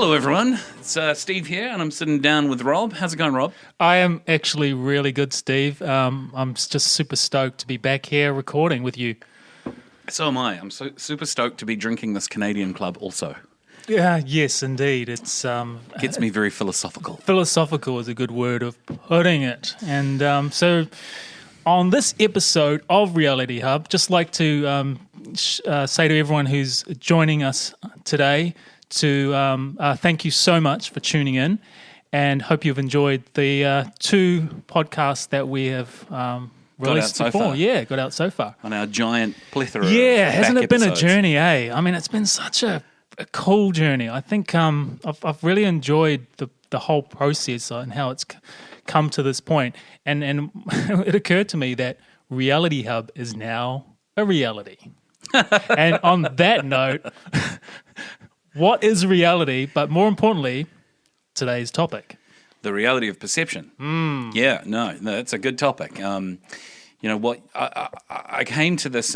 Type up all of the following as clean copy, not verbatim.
Hello, everyone. It's Steve here, and I'm sitting down with Rob. How's it going, Rob? I am actually really good, Steve. I'm just super stoked to be back here recording with you. So am I. I'm so super stoked to be drinking this Canadian Club also. Yeah, yes, indeed. It's Gets me very philosophical. philosophical is a good word of putting it. And so on this episode of Reality Hub, just like to say to everyone who's joining us today to thank you so much for tuning in, and hope you've enjoyed the two podcasts that we have released before. Yeah, got out so far. On our giant plethora Yeah, of hasn't back it been episodes. a journey, eh? I mean, it's been such a cool journey. I think I've really enjoyed the whole process and how it's come to this point. And it occurred to me that Reality Hub is now a reality. And on that note, what is reality? But more importantly, today's topic. The reality of perception. Yeah, no, that's a good topic. You know what? I came to this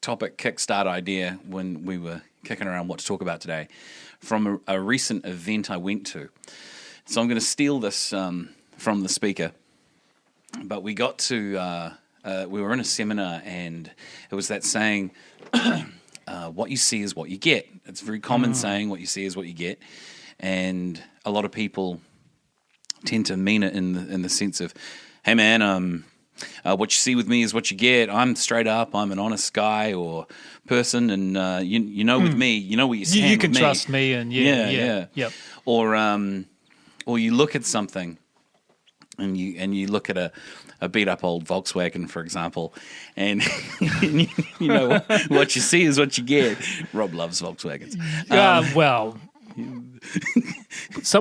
topic kickstart idea when we were kicking around what to talk about today from a recent event I went to. So I'm going to steal this from the speaker. But we got to, we were in a seminar, and it was that saying, what you see is what you get. It's a very common saying, what you see is what you get. And a lot of people tend to mean it in the sense of, hey man, what you see with me is what you get. I'm straight up. I'm an honest guy or person, and you know with me, you know what you stand You can with me. trust me, and yeah. Yep. Or you look at something, and you look at a beat up old Volkswagen, for example, and you know what you see is what you get. Rob loves Volkswagens. Well,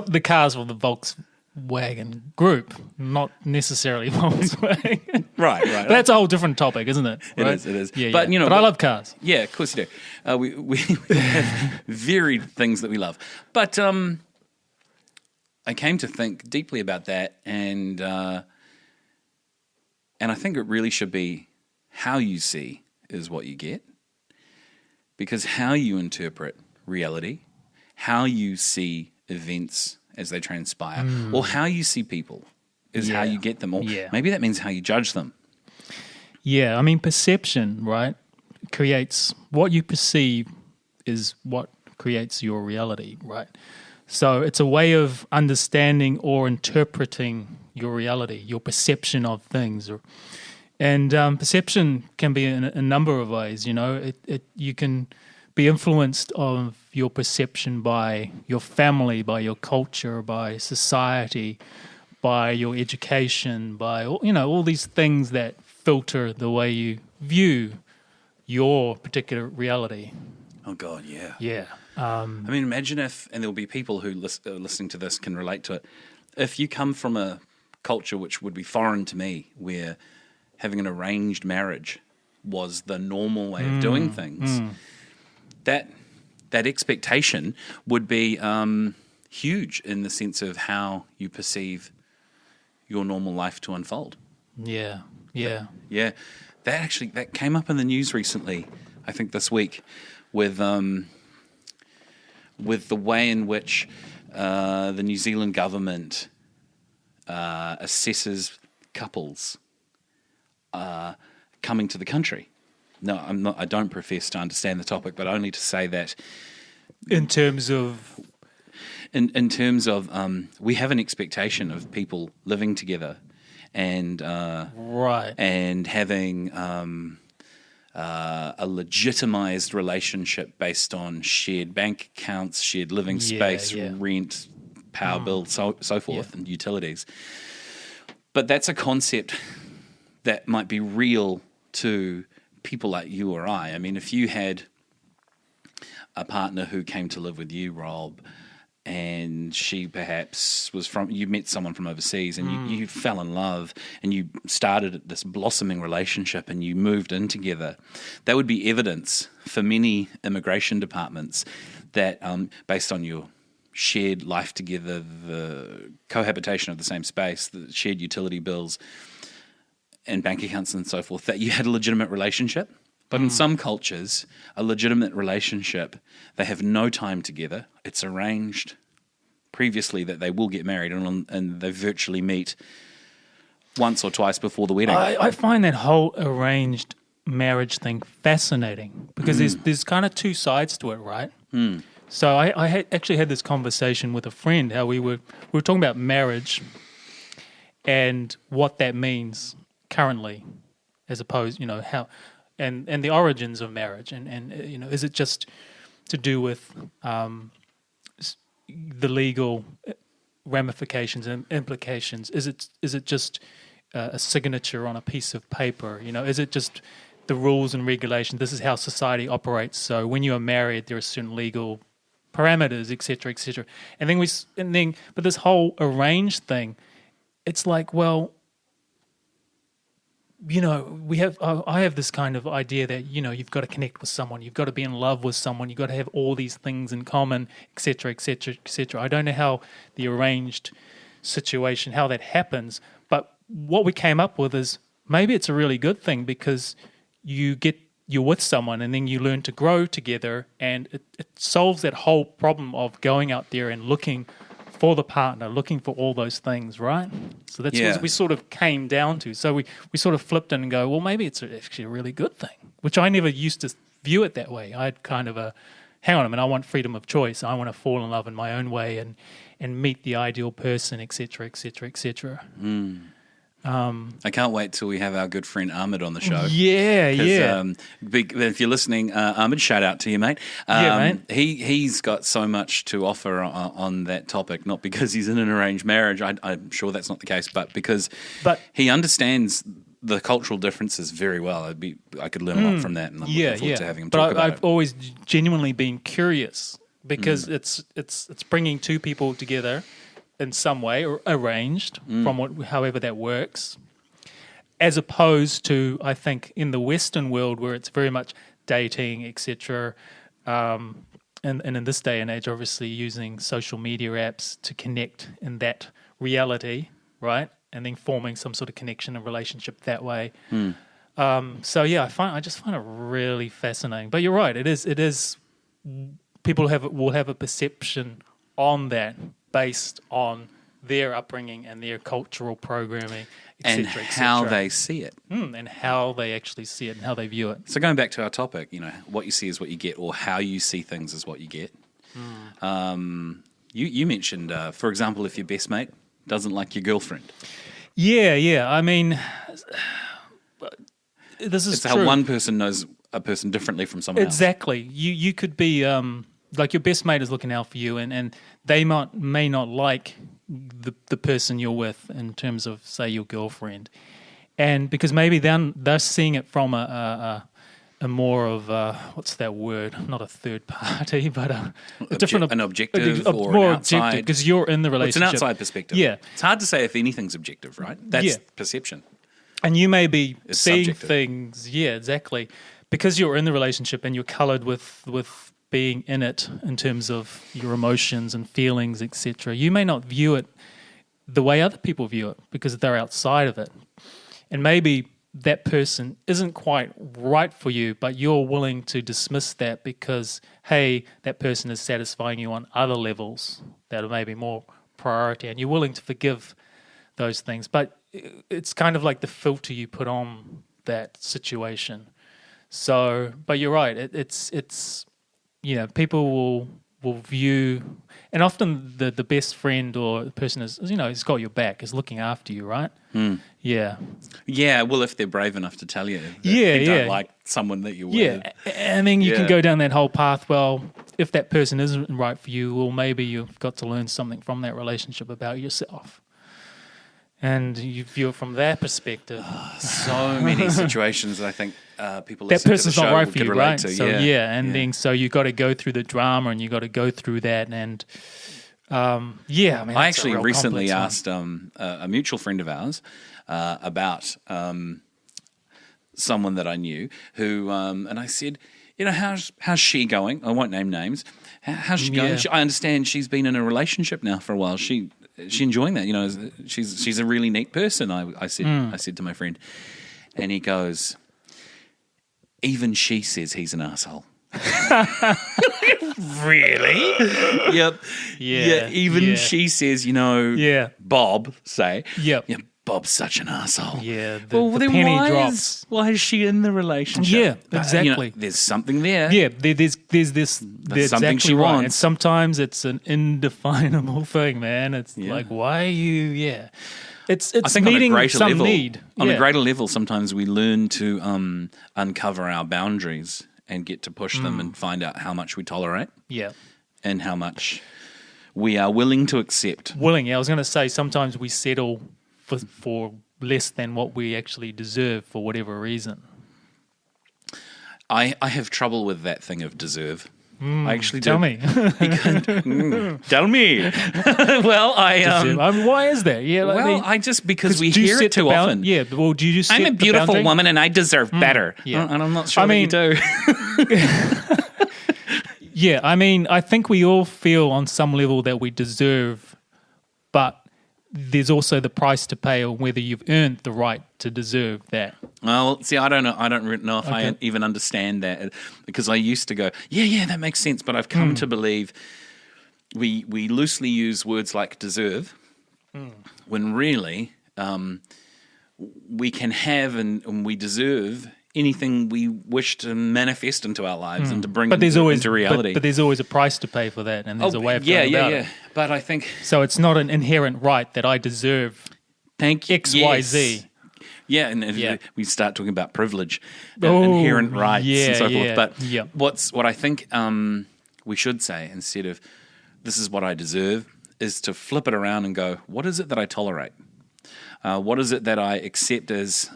the cars of the Volkswagen group, not necessarily Volkswagen. Right. That's a whole different topic, isn't it? It Right? is. Yeah, But, yeah. you know, but I love cars. Yeah, of course you do. We have varied things that we love. But I came to think deeply about that, and I think it really should be how you see is what you get, because how you interpret reality, how you see events as they transpire, or how you see people is how you get them, or maybe that means how you judge them. Yeah, I mean, perception, right, creates what you perceive is what creates your reality, right? So it's a way of understanding or interpreting your reality, your perception of things. And perception can be in a number of ways, you know. You can be influenced of your perception by your family, by your culture, by society, by your education, by, you know, all these things that filter the way you view your particular reality. Oh, God, yeah. Yeah. I mean, imagine if, and there'll be people who listening to this can relate to it, if you come from a culture which would be foreign to me, where having an arranged marriage was the normal way of doing things, that expectation would be huge in the sense of how you perceive your normal life to unfold. Yeah. That came up in the news recently, I think this week, with the way in which the New Zealand government assesses couples coming to the country. No, I don't profess to understand the topic, but only to say that In terms of... in terms of we have an expectation of people living together and Right. and having a legitimized relationship based on shared bank accounts, shared living space, rent, power bill, so forth, and utilities. But that's a concept that might be real to people like you or I. I mean, if you had a partner who came to live with you, Rob, and she perhaps was you met someone from overseas, and you fell in love, and you started this blossoming relationship, and you moved in together, that would be evidence for many immigration departments that based on your shared life together, the cohabitation of the same space, the shared utility bills and bank accounts and so forth, that you had a legitimate relationship. But in some cultures, a legitimate relationship, they have no time together. It's arranged previously that they will get married, and they virtually meet once or twice before the wedding. I find that whole arranged marriage thing fascinating because there's kind of two sides to it, right? So I actually had this conversation with a friend how we were talking about marriage and what that means currently, as opposed, how and the origins of marriage, and is it just to do with the legal ramifications and implications? Is it just a signature on a piece of paper? Is it just the rules and regulations? This is how society operates. So when you are married, there are certain legal parameters, etc., etc. But this whole arranged thing, it's like, well, I have this kind of idea that you've got to connect with someone, you've got to be in love with someone, you've got to have all these things in common, etc., etc., etc. I don't know how the arranged situation, how that happens, but what we came up with is maybe it's a really good thing because you're with someone and then you learn to grow together, and it solves that whole problem of going out there and looking for the partner, looking for all those things, right? So that's what we sort of came down to. So we sort of flipped it and go, well, maybe it's actually a really good thing, which I never used to view it that way. I had kind of hang on a minute, I want freedom of choice. I want to fall in love in my own way and meet the ideal person, etc., etc., etc. I can't wait till we have our good friend Ahmed on the show. Yeah. If you're listening, Ahmed, shout out to you, mate. Mate. He's got so much to offer on that topic, not because he's in an arranged marriage. I'm sure that's not the case, but because he understands the cultural differences very well. I could learn a lot from that, and I'm looking forward to having him talk about it. I've always genuinely been curious because it's bringing two people together in some way, or arranged from however that works, as opposed to, I think, in the Western world where it's very much dating, etc., and in this day and age, obviously using social media apps to connect in that reality, right, and then forming some sort of connection and relationship that way. I just find it really fascinating. But you're right, it is. People will have a perception on that, based on their upbringing and their cultural programming, etc., and how they see it. And how they actually see it and how they view it. So going back to our topic, what you see is what you get, or how you see things is what you get. You mentioned, for example, if your best mate doesn't like your girlfriend. Yeah. I mean, this is true. How one person knows a person differently from someone else. Exactly. You could be... like your best mate is looking out for you, and they may not like the person you're with in terms of, say, your girlfriend, and because maybe they're seeing it from a more of what's that word? Not a third party, but a different, an objective, or more an outside, objective, because you're in the relationship. It's an outside perspective. Yeah, it's hard to say if anything's objective, right? That's perception, and you may be it's seeing subjective. things. Yeah, exactly, because you're in the relationship and you're coloured with being in it in terms of your emotions and feelings, etc. You may not view it the way other people view it because they're outside of it. And maybe that person isn't quite right for you, but you're willing to dismiss that because, hey, that person is satisfying you on other levels that are maybe more priority, and you're willing to forgive those things. But it's kind of like the filter you put on that situation. So, but you're right, it's people will view, and often the best friend or the person has got your back, is looking after you, right? Yeah. Well, if they're brave enough to tell you that they don't like someone that you're with. And then you can go down that whole path. Well, if that person isn't right for you, well, maybe you've got to learn something from that relationship about yourself. And you view it from their perspective. So many situations that I think people that person's not right for you, right? To. So then so you got to go through the drama, and you got to go through that, and I actually recently asked a mutual friend of ours about someone that I knew who, and I said, how's she going? I won't name names. How's she going? I understand she's been in a relationship now for a while. She enjoying that? She's a really neat person. I said to my friend, and he goes, even she says he's an asshole. Really? Yep. Yeah. Even she says, Bob, say, Yep. yeah, Bob's such an asshole. Yeah. Well, The then penny why drops. why is she in the relationship? Yeah, But, exactly. there's something there. Yeah, there's this. There's something exactly she right. wants. And sometimes it's an indefinable thing, man. It's Yeah. like, why are you? Yeah, it's I think meeting on a greater some level, need. on Yeah. a greater level, sometimes we learn to uncover our boundaries and get to push them and find out how much we tolerate Yeah, and how much we are willing to accept. willing. Yeah, I was going to say sometimes we settle for less than what we actually deserve for whatever reason. I have trouble with that thing of deserve. I actually Tell do. me. Tell me. Well, Why is that? Yeah, because we do you hear set it too the often. Yeah, well, do you just set I'm a the beautiful boundary? woman and I deserve better. yeah. And I'm not sure I mean- that you do. Yeah, I mean, I think we all feel on some level that we deserve, but there's also the price to pay on whether you've earned the right to deserve that. Well, see, I don't know. I don't know if I Okay. even understand that, because I used to go, yeah, that makes sense. But I've come to believe we loosely use words like deserve when really we can have and we deserve anything we wish to manifest into our lives and to bring into reality. But there's always a price to pay for that, and there's a way of going about it. But I think So it's not an inherent right that I deserve X, Y, Z. Yeah, and if Yeah. we start talking about privilege, Oh, inherent rights and so yeah, forth. But yeah. what I think we should say, instead of "this is what I deserve," is to flip it around and go, "What is it that I tolerate? What is it that I accept as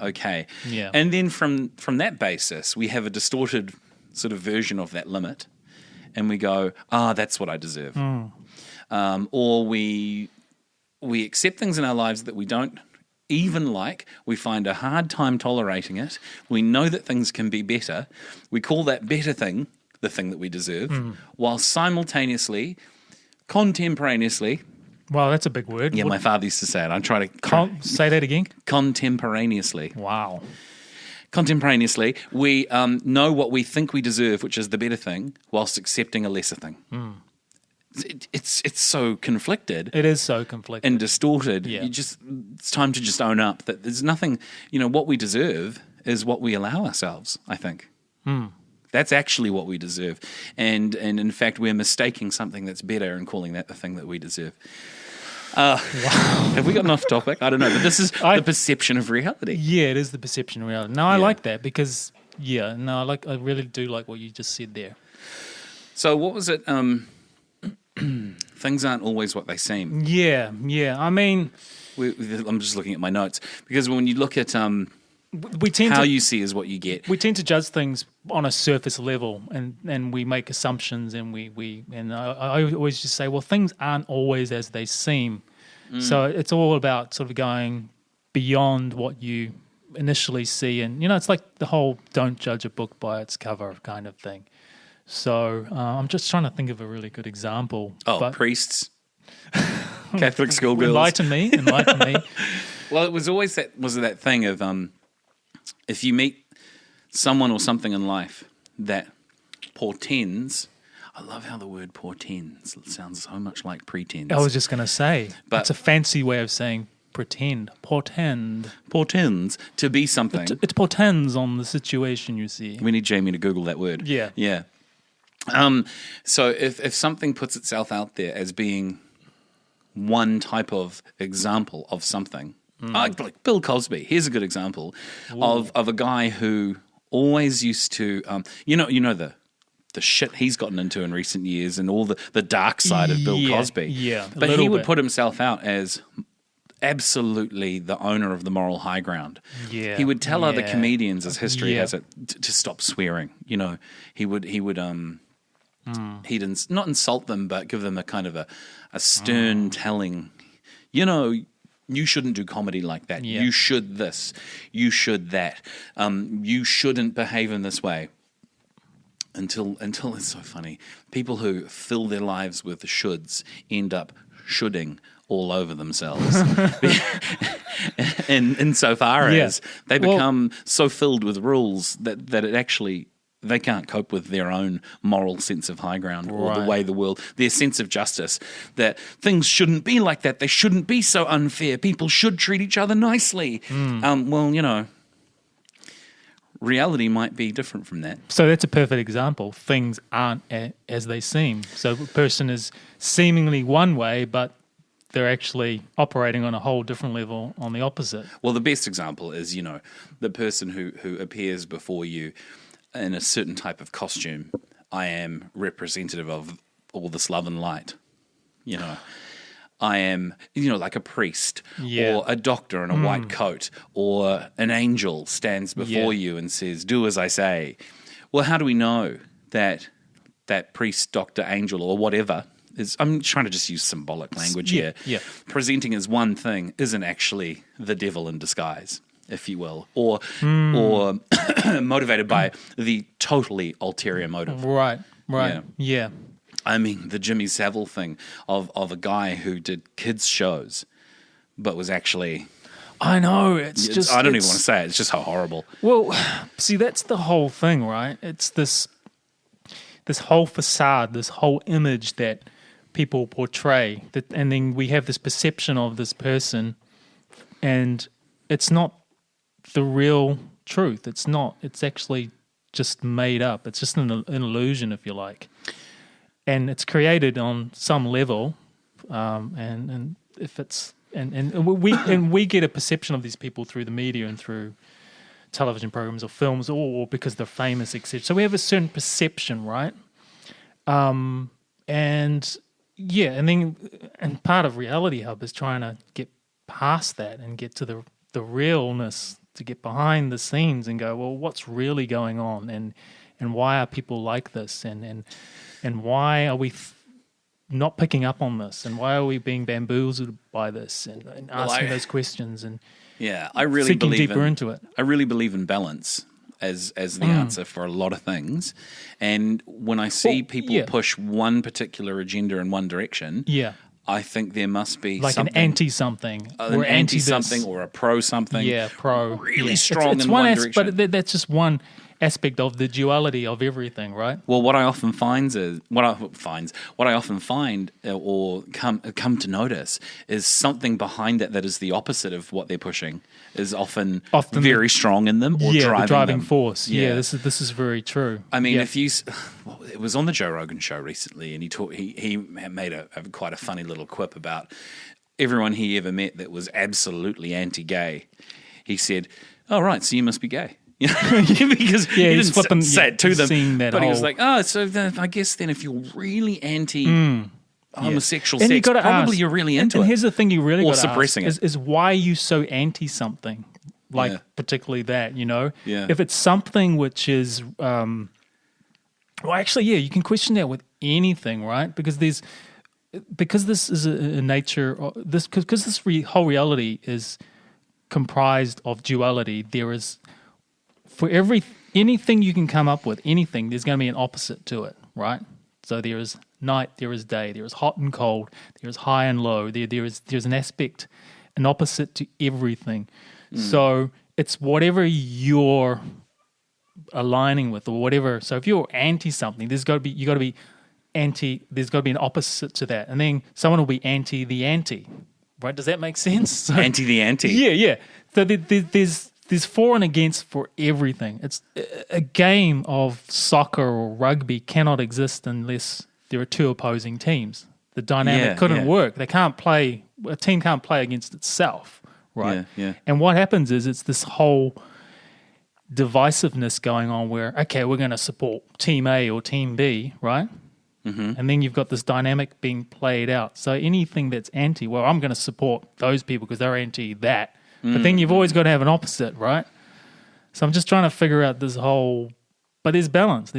okay?" Yeah. And then from that basis, we have a distorted sort of version of that limit, and we go, that's what I deserve. Or we accept things in our lives that we don't even like. We find a hard time tolerating it. We know that things can be better. We call that better thing the thing that we deserve, while simultaneously, contemporaneously. Wow, that's a big word. Yeah, my father used to say it. I try to Say that again. contemporaneously. Wow. Contemporaneously, we know what we think we deserve, which is the better thing, whilst accepting a lesser thing. It's so conflicted It is so conflicted. and distorted. Yeah. It's time to just own up that there's nothing. What we deserve is what we allow ourselves, I think. That's actually what we deserve, and in fact, we're mistaking something that's better and calling that the thing that we deserve. Wow. Have we gotten off topic? I don't know, but this is the perception of reality. Yeah, it is the perception of reality. No, I like that because I really do like what you just said there. So what was it? Things aren't always what they seem. Yeah. I mean, I'm just looking at my notes, because when you look at we tend how to you see is what you get. we tend to judge things on a surface level, and we make assumptions, and I always just say, well, things aren't always as they seem. So it's all about sort of going beyond what you initially see, and it's like the whole "don't judge a book by its cover" kind of thing. So I'm just trying to think of a really good example. Oh, priests, Catholic schoolgirls. Enlighten me. Well, it was always that thing of if you meet someone or something in life that portends. I love how the word portends. It sounds so much like pretends. I was just going to say, But- it's a fancy way of saying pretend. Portend. Portends to be something. It portends on the situation you see. We need Jamie to Google that word. Yeah. Yeah. So if something puts itself out there as being one type of example of something, like Bill Cosby, here's a good example of a guy who always used to, the shit he's gotten into in recent years and all the dark side of Bill Cosby. Yeah, a But he little would bit. put himself out as absolutely the owner of the moral high ground. Yeah, He would tell other yeah. comedians, as history Yeah. has it, to stop swearing. He would he'd not insult them, but give them a kind of a stern telling. You shouldn't do comedy like that. Yeah. You should this. You should that. You shouldn't behave in this way. Until it's so funny. People who fill their lives with shoulds end up shoulding all over themselves. insofar Yeah. as they become so filled with rules that it actually they can't cope with their own moral sense of high ground or the way the world, their sense of justice, that things shouldn't be like that. They shouldn't be so unfair. People should treat each other nicely. Well, reality might be different from that. So that's a perfect example. Things aren't as they seem. So a person is seemingly one way, but they're actually operating on a whole different level on the opposite. Well, the best example is, the person who appears before you in a certain type of costume. I am representative of all this love and light. I am, like a priest or a doctor in a white coat, or an angel stands before you and says, do as I say. Well, how do we know that priest, doctor, angel, or whatever is, I'm trying to just use symbolic language here, presenting as one thing isn't actually the devil in disguise, if you will, or motivated by the totally ulterior motive. Right. Yeah. I mean, the Jimmy Savile thing of a guy who did kids shows, but was actually... I know, I don't even want to say it, it's just how horrible. Well, see, that's the whole thing, right? It's this whole facade, this whole image that people portray, and then we have this perception of this person, and it's not the real truth. It's not. It's actually just made up. It's just an illusion, if you like. And it's created on some level, and if it's and we get a perception of these people through the media and through television programs or films, or because they're famous, etc. So we have a certain perception, right? And part of Reality Hub is trying to get past that and get to the realness, to get behind the scenes and go, well, what's really going on, and why are people like this, and why are we not picking up on this, and why are we being bamboozled by this, and asking those questions, and I really seeking believe deeper into it. I really believe in balance as the answer for a lot of things, and when I see people push one particular agenda in one direction, I think there must be like something, an anti-something, or anti-something, or a pro-something. Yeah, pro. Really strong it's in one direction. but that's just one aspect of the duality of everything, right? Well, what I often find or come to notice is something behind that is the opposite of what they're pushing is often very strong in them, or the driving them. force. Yeah, this is very true. I mean, if you, it was on the Joe Rogan show recently, and he made quite a funny little quip about everyone he ever met that was absolutely anti-gay. He said, "Oh, right, so you must be gay." Because he didn't say it to them, but he was like, "Oh, so then, I guess then if you're really anti homosexual sex, probably you're really into it." And here's the thing you really got to suppressing ask is why are you so anti something, like particularly that, Yeah. If it's something which is, you can question that with anything, right? Because this is a nature, because this whole reality is comprised of duality. There is, for anything you can come up with, anything, there's going to be an opposite to it, right? So there is night, there is day, there is hot and cold, there is high and low, there's an aspect, an opposite to everything. So it's whatever you're aligning with, or whatever. So if you're anti something, there's got to be an opposite to that, and then someone will be anti the anti, right? Does that make sense? So, anti the anti. Yeah. So there's for and against for everything. It's a game of soccer or rugby cannot exist unless there are two opposing teams. The dynamic couldn't work. They can't play. A team can't play against itself, right? Yeah. And what happens is it's this whole divisiveness going on where, okay, we're going to support Team A or Team B, right? Mm-hmm. And then you've got this dynamic being played out. So anything that's anti, well, I'm going to support those people because they're anti that. But then you've always got to have an opposite, right? So I'm just trying to figure out this whole... But there's balance,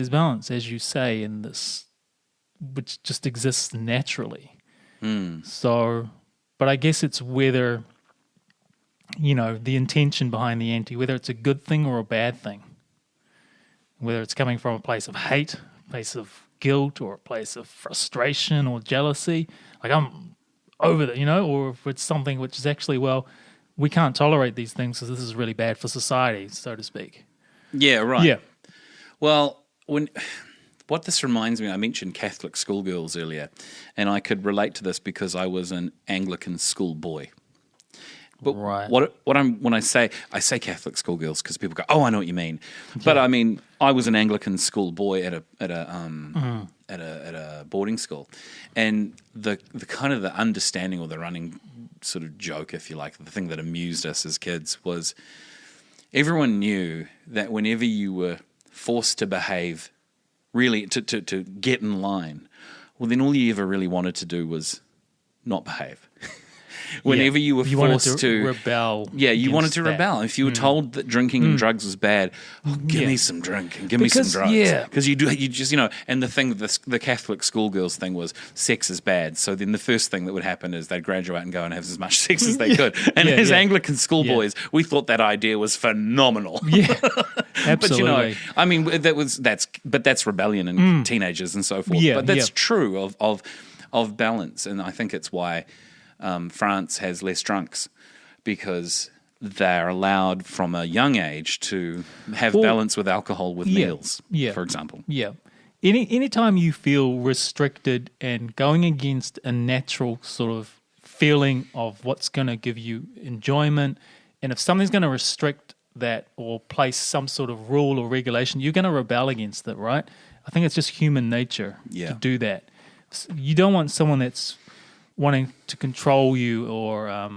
as you say, in this, which just exists naturally. So, but I guess it's whether, the intention behind the anti, whether it's a good thing or a bad thing. Whether it's coming from a place of hate, a place of guilt, or a place of frustration or jealousy. Like, I'm over that, or if it's something which is actually, well... we can't tolerate these things because this is really bad for society, so to speak. Yeah, right. Yeah. Well, what this reminds me, I mentioned Catholic schoolgirls earlier, and I could relate to this because I was an Anglican schoolboy. But Right. when I say Catholic schoolgirls, because people go, oh, I know what you mean. But I mean, I was an Anglican schoolboy at a boarding school, and the kind of the understanding or the running sort of joke, if you like, the thing that amused us as kids was everyone knew that whenever you were forced to behave, really to get in line, well, then all you ever really wanted to do was not behave. Whenever you were forced to rebel. Yeah, you wanted to that. rebel. If you were told that drinking and drugs was bad, give me some drink and give me some drugs. Yeah. Because you just, and the thing, the Catholic schoolgirls thing was sex is bad. So then the first thing that would happen is they'd graduate and go and have as much sex as they could. And as Anglican schoolboys, we thought that idea was phenomenal. Yeah, absolutely. But, I mean, that's rebellion in teenagers and so forth. Yeah, but that's true of balance. And I think it's why France has less drunks, because they're allowed from a young age to have balance with alcohol with meals, for example. Yeah. Anytime you feel restricted and going against a natural sort of feeling of what's going to give you enjoyment, and if something's going to restrict that or place some sort of rule or regulation, you're going to rebel against it, right? I think it's just human nature to do that. You don't want someone that's wanting to control you or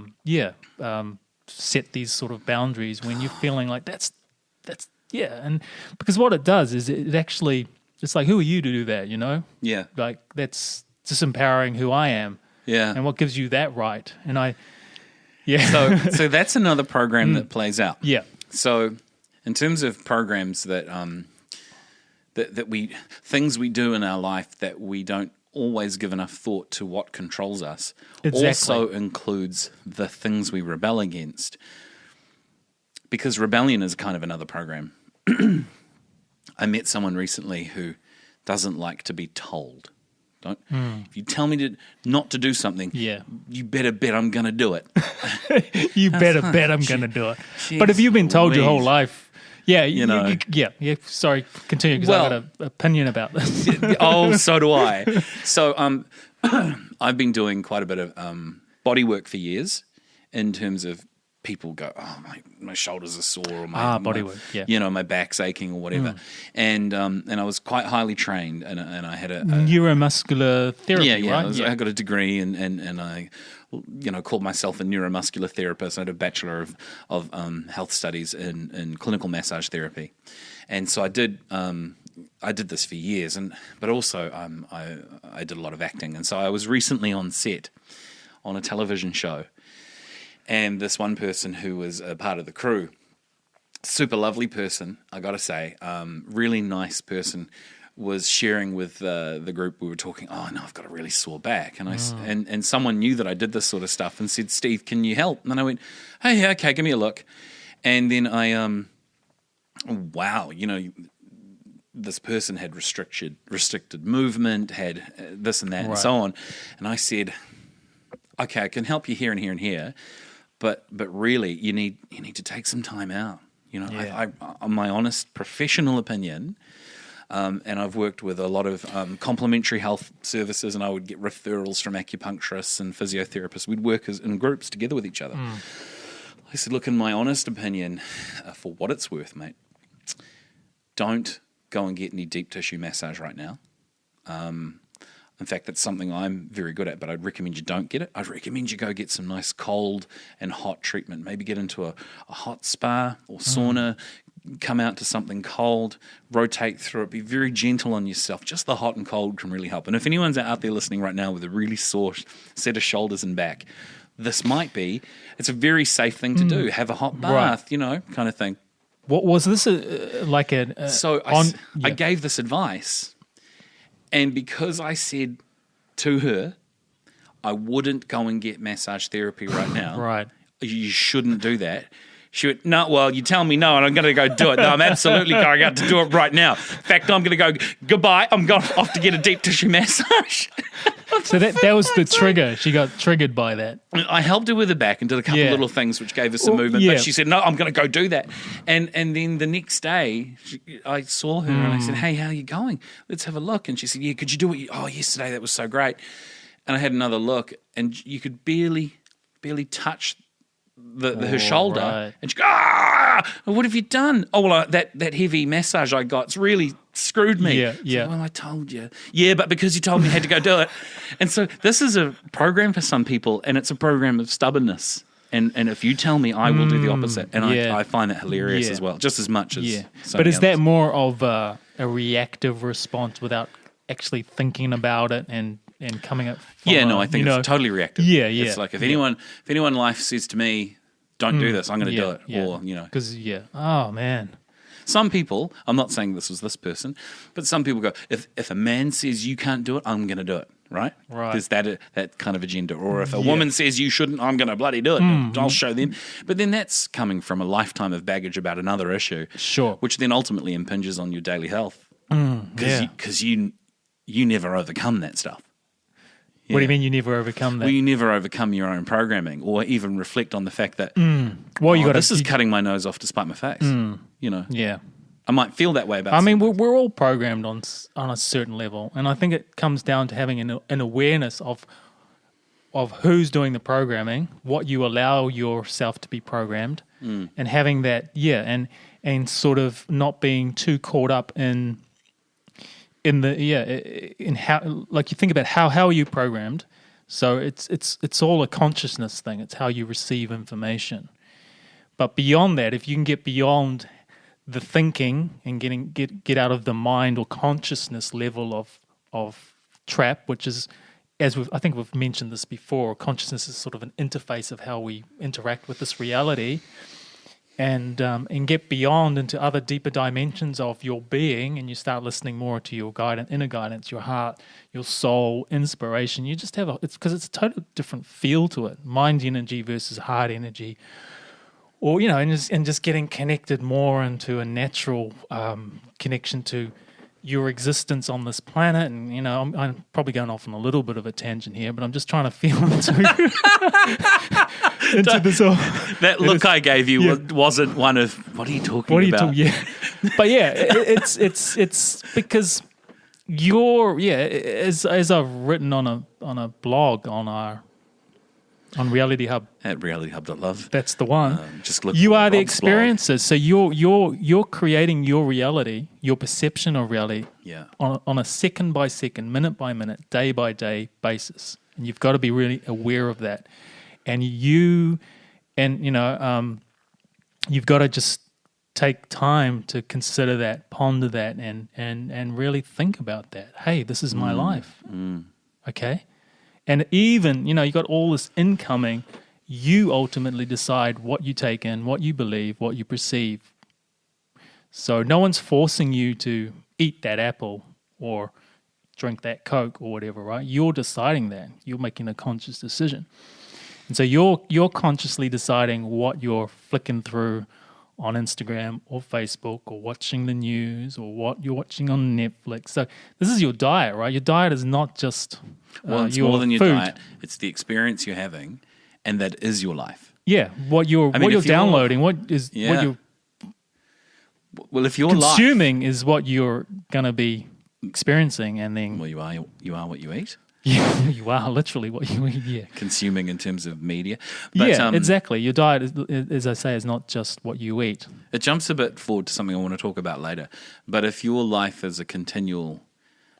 set these sort of boundaries when you're feeling like that's and because what it does is it actually, it's like, who are you to do that, like that's disempowering who I am, and what gives you that right? And so that's another program that plays out. So in terms of programs that things we do in our life that we don't always give enough thought to what controls us, also includes the things we rebel against, because rebellion is kind of another program. I met someone recently who doesn't like to be told. If you tell me not to do something, you better bet I'm going to do it. You better bet I'm going to do it. But if you've been told your whole life, sorry, continue, because I've got an opinion about this. Oh, so do I. So I've been doing quite a bit of body work for years, in terms of people go, oh, my shoulders are sore, or body work, my back's aching or whatever. And I was quite highly trained, and I had a neuromuscular therapy, right? I got a degree, and I called myself a neuromuscular therapist. I had a Bachelor of Health Studies in clinical massage therapy, and so I did this for years, but also I did a lot of acting, and so I was recently on set on a television show, and this one person who was a part of the crew, super lovely person, I got to say, really nice person, was sharing with the group. We were talking, oh no, I've got a really sore back, and and someone knew that I did this sort of stuff and said, Steve, can you help? And I went, hey, yeah, okay, give me a look. And then I wow, this person had restricted movement, had this and that and so on, and I said, okay, I can help you here and here and here, but really you need to take some time out. I my honest professional opinion. And I've worked with a lot of complementary health services, and I would get referrals from acupuncturists and physiotherapists. We'd work in groups together with each other. I said, look, in my honest opinion, for what it's worth, mate, don't go and get any deep tissue massage right now. In fact, that's something I'm very good at, but I'd recommend you don't get it. I'd recommend you go get some nice cold and hot treatment. Maybe get into a hot spa or sauna, come out to something cold, rotate through it, be very gentle on yourself. Just the hot and cold can really help. And if anyone's out there listening right now with a really sore set of shoulders and back, this might be, it's a very safe thing to do. Have a hot bath, kind of thing. What was this I gave this advice, and because I said to her, I wouldn't go and get massage therapy right now. Right. You shouldn't do that. She went, no, well, you tell me no, and I'm going to go do it. No, I'm absolutely going out to do it right now. In fact, I'm going to go, goodbye, I'm going off to get a deep tissue massage. So that was the trigger. She got triggered by that. I helped her with her back and did a couple little things which gave her some movement. But she said, no, I'm going to go do that. And then the next day, I saw her and I said, hey, how are you going? Let's have a look. And she said, yeah, could you do it? Oh, yesterday, that was so great. And I had another look and you could barely touch her shoulder. Right. And she goes, what have you done? Oh, well, that heavy massage I got's really screwed me. Yeah. So, well, I told you. Yeah, but because you told me I had to go do it. And so this is a program for some people, and it's a program of stubbornness. And if you tell me, I will do the opposite. And I find that hilarious as well, just as much as But is that more of a reactive response without actually thinking about it and coming up? I think it's totally reactive. Yeah. It's like if anyone in life says to me, don't do this, I'm going to do it. Or, Because, oh, man. Some people, I'm not saying this was this person, but some people go, if a man says you can't do it, I'm going to do it, right? There's that kind of agenda. Or if a woman says you shouldn't, I'm going to bloody do it. I'll show them. But then that's coming from a lifetime of baggage about another issue. Sure. Which then ultimately impinges on your daily health. Because you never overcome that stuff. What do you mean you never overcome that? Well, you never overcome your own programming or even reflect on the fact that, this is cutting my nose off to spite my face. Yeah. I might feel that way about I mean, we're all programmed on a certain level. And I think it comes down to having an awareness of who's doing the programming, what you allow yourself to be programmed, and having that, and sort of not being too caught up in how, like, you think about how are you programmed. So it's all a consciousness thing. It's how you receive information. But beyond that, if you can get beyond the thinking and get out of the mind or consciousness level of trap, which is, I think we've mentioned this before, consciousness is sort of an interface of how we interact with this reality. And get beyond into other deeper dimensions of your being, and you start listening more to your inner guidance, your heart, your soul, inspiration. You just have it's because it's a totally different feel to it. Mind energy versus heart energy, or and just getting connected more into a natural connection to your existence on this planet. And I'm probably going off on a little bit of a tangent here, but I'm just trying to feel into this all. That look I gave you wasn't one of, what are you talking about? But it's because as I've written on a blog on Reality Hub at realityhub.love. That's the one. Just look. You are the Rob's blog. experiencer, so you're creating your reality, your perception of reality, on a second by second, minute by minute, day by day basis, and you've got to be really aware of that. And you've got to just take time to consider that, ponder that, and really think about that. Hey, this is my life. Okay? And even, you got all this incoming, you ultimately decide what you take in, what you believe, what you perceive. So no one's forcing you to eat that apple or drink that Coke or whatever, right? You're deciding that. You're making a conscious decision. And so you're consciously deciding what you're flicking through on Instagram or Facebook or watching the news or what you're watching on Netflix. So this is your diet, right? Your diet is not just it's your more than your food. diet. It's the experience you're having, and that is your life. Yeah, what you're downloading, what you're if you're consuming is what you're going to be experiencing, and then you are what you eat. Yeah, you are literally what you eat. Yeah, consuming in terms of media. But, exactly. Your diet, as I say, is not just what you eat. It jumps a bit forward to something I want to talk about later. But if your life is a continual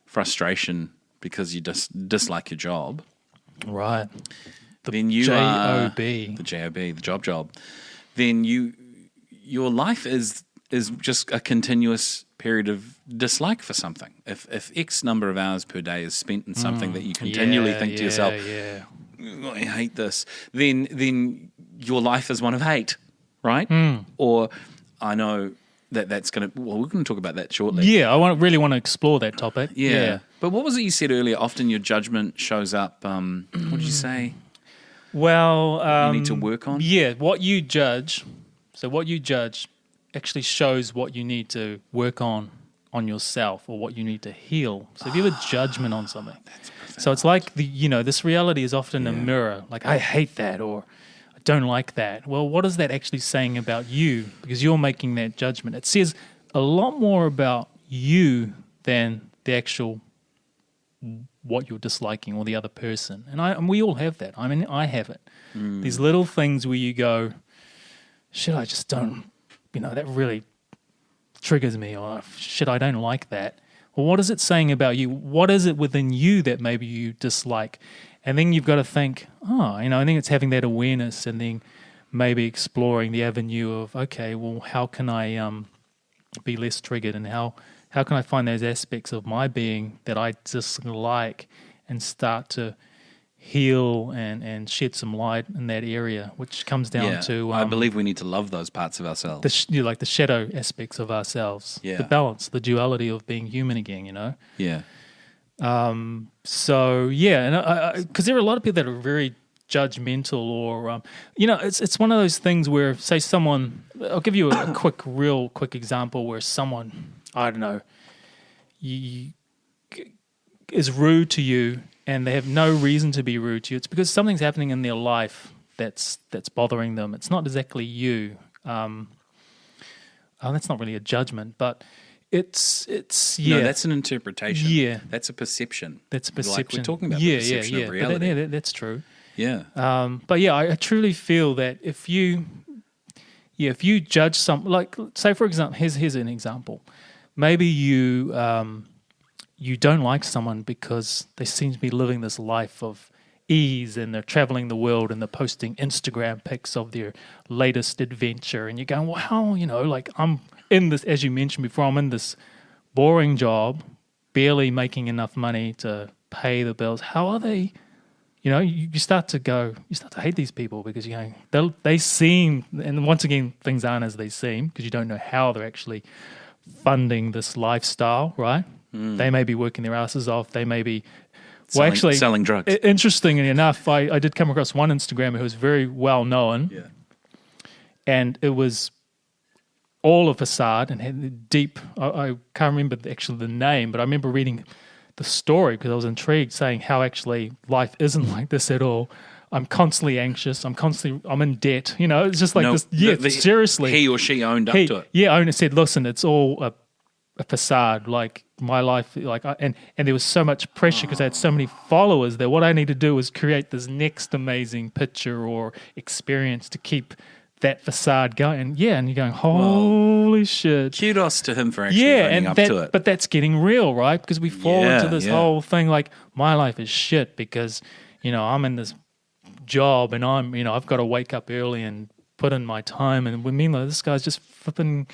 frustration because you just dislike your job, right? Then you job, the job. Then your life is just a continuous period of dislike for something. If X number of hours per day is spent in something that you continually think to yourself, I hate this, then your life is one of hate, right? Or I know that's going to, we're going to talk about that shortly. Yeah, I really want to explore that topic. Yeah. But what was it you said earlier? Often your judgment shows up, what did you say? Well, you need to work on? Yeah, what you judge actually shows what you need to work on on yourself or what you need to heal. So if you have a judgment on something, so it's like this reality is often a mirror. Like, I hate that, or I don't like that. Well, what is that actually saying about you? Because you're making that judgment. It says a lot more about you than the actual what you're disliking or the other person. And we all have that. I mean, I have it. These little things where you go, shit, I just don't, that really triggers me, or shit, I don't like that. Well, what is it saying about you? What is it within you that maybe you dislike? And then you've got to think, I think it's having that awareness, and then maybe exploring the avenue of, okay, well, how can I be less triggered, and how can I find those aspects of my being that I dislike and start to heal and shed some light in that area, which comes down to... I believe we need to love those parts of ourselves. Like the shadow aspects of ourselves. Yeah. The balance, the duality of being human again, Yeah. So, and because there are a lot of people that are very judgmental, or, it's one of those things where, say someone... I'll give you a real quick example where someone, I don't know, is rude to you, and they have no reason to be rude to you. It's because something's happening in their life that's bothering them. It's not exactly you. That's not really a judgment, but it's No, that's an interpretation. Yeah, that's a perception. That's a perception. Like we're talking about the perception of reality. But that's true. Yeah. But yeah, I truly feel that if you judge some, like, say for example, here's an example. Maybe you don't like someone because they seem to be living this life of ease, and they're traveling the world, and they're posting Instagram pics of their latest adventure, and you're going, wow, like, I'm in this, as you mentioned before, I'm in this boring job, barely making enough money to pay the bills. How are they? You start to hate these people, because you're going, they seem, and once again, things aren't as they seem, because you don't know how they're actually funding this lifestyle, right? They may be working their asses off. They may be selling drugs. Interestingly enough, I did come across one Instagrammer who was very well known, and it was all a facade and had deep. I can't remember the name, but I remember reading the story because I was intrigued, saying how actually life isn't like this at all. I'm constantly anxious. I'm in debt. It's just like this. Yeah, seriously. He or she owned up to it. Yeah, owner said, listen, it's all a facade. Like, my life, and there was so much pressure because I had so many followers that what I need to do is create this next amazing picture or experience to keep that facade going. And you're going, holy shit. Kudos to him for actually owning up to it. But that's getting real, right? Because we fall into this whole thing like, my life is shit because, I'm in this job, and I'm, I've got to wake up early and put in my time. And meanwhile, this guy's just flipping,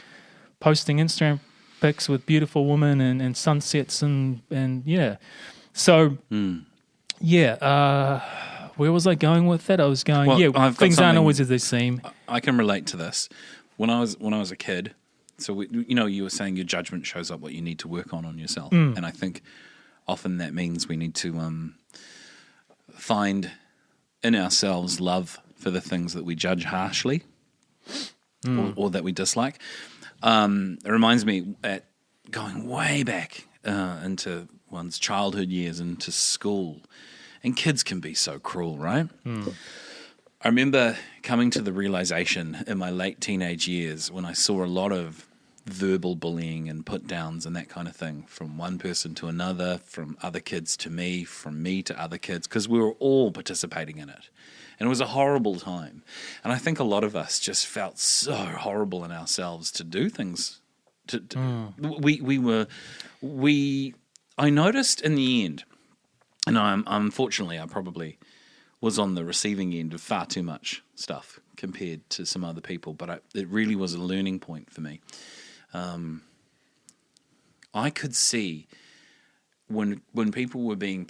posting Instagram pics with beautiful women and sunsets and so where was I going with that? I was going things aren't always as they seem. I can relate to this. When I was a kid, so you were saying your judgment shows up what you need to work on yourself, and I think often that means we need to find in ourselves love for the things that we judge harshly or that we dislike. It reminds me at going way back into one's childhood years, into school, and kids can be so cruel, right? I remember coming to the realization in my late teenage years when I saw a lot of verbal bullying and put downs and that kind of thing from one person to another, from other kids to me, from me to other kids, because we were all participating in it. And it was a horrible time. And I think a lot of us just felt so horrible in ourselves to do things. I noticed in the end, and unfortunately I probably was on the receiving end of far too much stuff compared to some other people, but it really was a learning point for me. I could see when people were being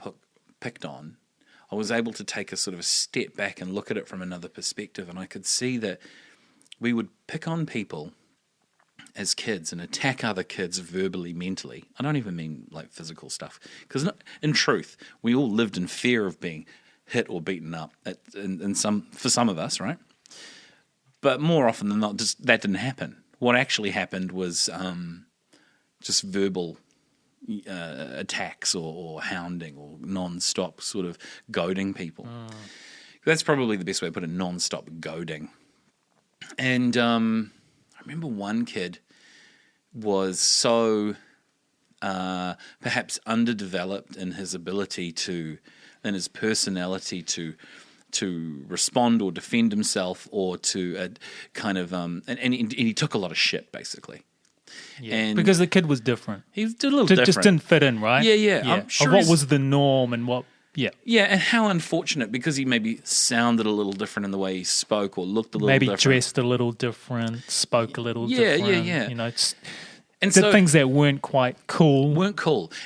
picked on, I was able to take a sort of a step back and look at it from another perspective, and I could see that we would pick on people as kids and attack other kids verbally, mentally. I don't even mean like physical stuff, because in truth, we all lived in fear of being hit or beaten up for some of us, right? But more often than not, that didn't happen. What actually happened was just verbal attacks or hounding or non-stop sort of goading people. That's probably the best way to put it, non-stop goading. And I remember one kid was so perhaps underdeveloped in his ability in his personality to respond or defend himself or to kind of and he took a lot of shit basically. Yeah, and because the kid was different. He was a little different. Just didn't fit in, right? Yeah. I'm sure of what was the norm and what. Yeah, and how unfortunate, because he maybe sounded a little different in the way he spoke or looked a little maybe different. dressed a little different, spoke a little different. Yeah. You know, And the so things that weren't quite cool.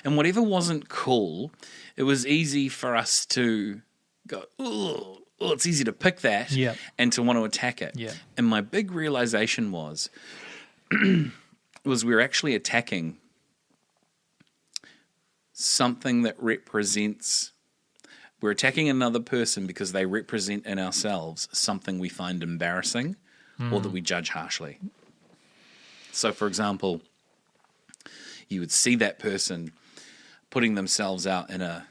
And whatever wasn't cool, it was easy for us to go, oh, it's easy to pick that and to want to attack it. Yeah. And my big realization was we're actually attacking something that represents. We're attacking another person because they represent in ourselves something we find embarrassing or that we judge harshly. So, for example, you would see that person putting themselves out in a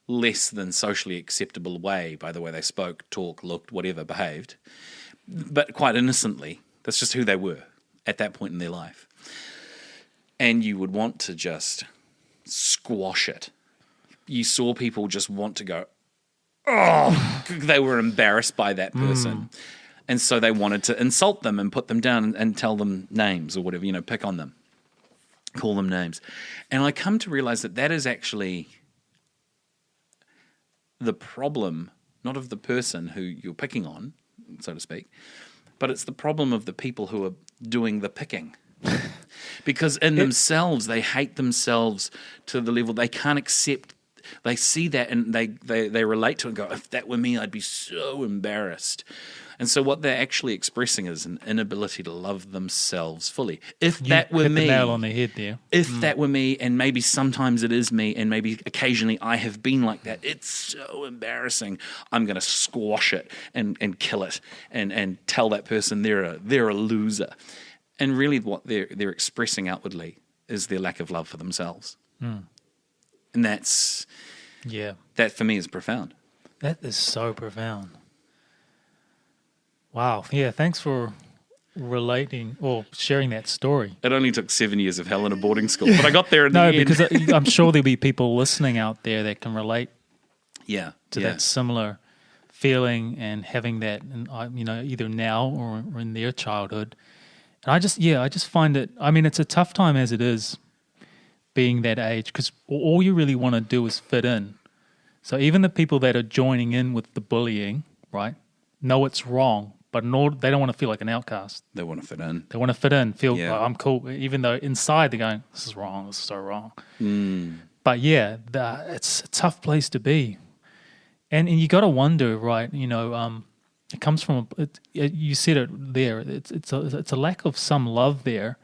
less than socially acceptable way by the way they spoke, talked, looked, whatever, behaved, but quite innocently. That's just who they were at that point in their life. And you would want to just squash it. You saw people just want to go, oh, they were embarrassed by that person. And so they wanted to insult them and put them down and tell them names or whatever, pick on them, call them names. And I come to realize that is actually the problem, not of the person who you're picking on, so to speak, but it's the problem of the people who are doing the picking. Because in themselves, they hate themselves to the level they can't accept. They see that and they relate to it and go, if that were me, I'd be so embarrassed. And so what they're actually expressing is an inability to love themselves fully. If that were me, hit the nail on the head there. If that were me, and maybe sometimes it is me, and maybe occasionally I have been like that, it's so embarrassing. I'm going to squash it and kill it and tell that person they're a loser. And really, what they're expressing outwardly is their lack of love for themselves. And that for me is profound. That is so profound. Wow. Yeah, thanks for relating or sharing that story. It only took 7 years of hell in a boarding school, but I got there in the end. No, because I'm sure there'll be people listening out there that can relate to that similar feeling and having that, either now or in their childhood. And I just find it, it's a tough time as it is being that age, because all you really want to do is fit in. So even the people that are joining in with the bullying, right, know it's wrong, but they don't want to feel like an outcast. They want to fit in. They want to fit in, feel I'm cool, even though inside they're going, this is wrong, this is so wrong. But it's a tough place to be. And you got to wonder, right, it comes from, you said it there, it's a lack of some love there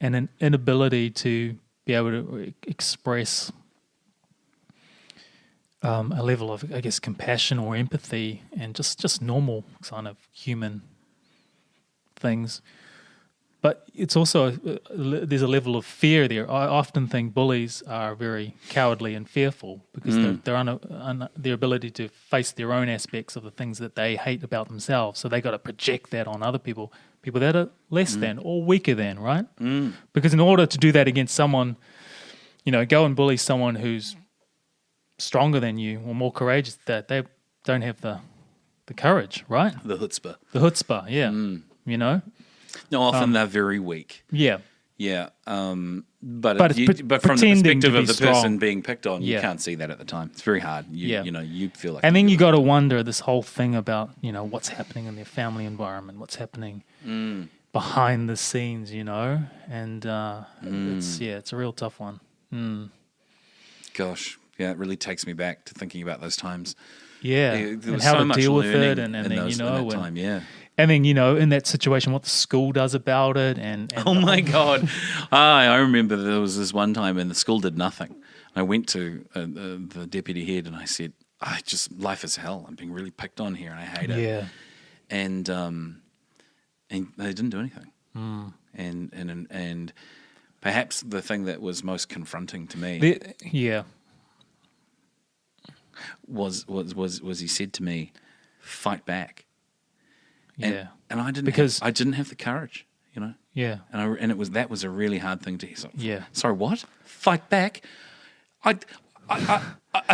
and an inability to be able to express a level of, I guess, compassion or empathy and just normal kind of human things. But it's also, there's a level of fear there. I often think bullies are very cowardly and fearful because they're on their ability to face their own aspects of the things that they hate about themselves. So they got to project that on other people that are less than or weaker than, right? Because in order to do that against someone, go and bully someone who's stronger than you or more courageous, that they don't have the courage, right? The chutzpah. The chutzpah, yeah. No, often they're very weak. Yeah. Yeah. But from the pretending perspective of the strong. person being picked on, you can't see that at the time. It's very hard. You feel like... And then you got to wonder this whole thing about, what's happening in their family environment, what's happening behind the scenes, and it's a real tough one. Gosh, yeah, it really takes me back to thinking about those times. Yeah, there was and how so to much deal with learning it, and then in that time, and then in that situation, what the school does about it, and oh my God, I remember there was this one time, and the school did nothing. I went to the deputy head, and I said, life is hell. I'm being really picked on here, and I hate it. Yeah, and they didn't do anything. And perhaps the thing that was most confronting to me was he said to me, "Fight back." Yeah, and I didn't have the courage, you know. Yeah, and that was a really hard thing to hear. So, yeah. Sorry, what? Fight back? I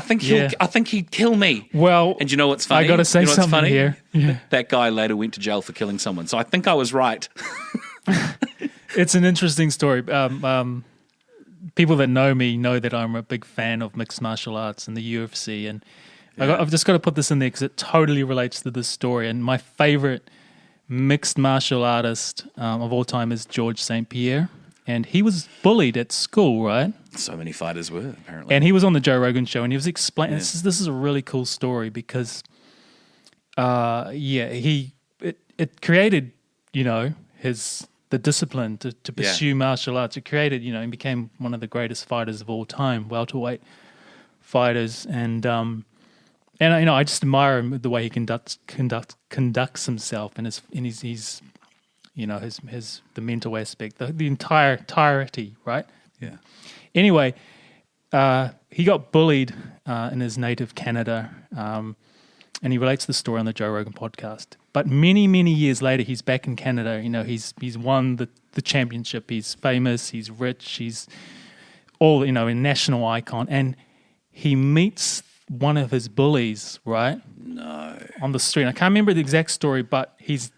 think he'd kill me. Well, and you know what's funny? I got to say something funny? here. Yeah. That guy later went to jail for killing someone. So I think I was right. It's an interesting story. People that know me know that I'm a big fan of mixed martial arts and the UFC, and I've just got to put this in there because it totally relates to this story. And my favorite mixed martial artist of all time is St Pierre, and he was bullied at school, right? So many fighters were, apparently. And he was on the Joe Rogan show, and he was explaining. Yeah. This is a really cool story because, it created, the discipline to pursue martial arts. It created, he became one of the greatest fighters of all time, welterweight fighters, and I just admire him, the way he conducts himself and his the mental aspect, the entirety, right? Yeah. Anyway, he got bullied in his native Canada, and he relates the story on the Joe Rogan podcast. But many, many years later, he's back in Canada. He's won the championship. He's famous. He's rich. He's all a national icon. And he meets one of his bullies, right? No. On the street. I can't remember the exact story, but he's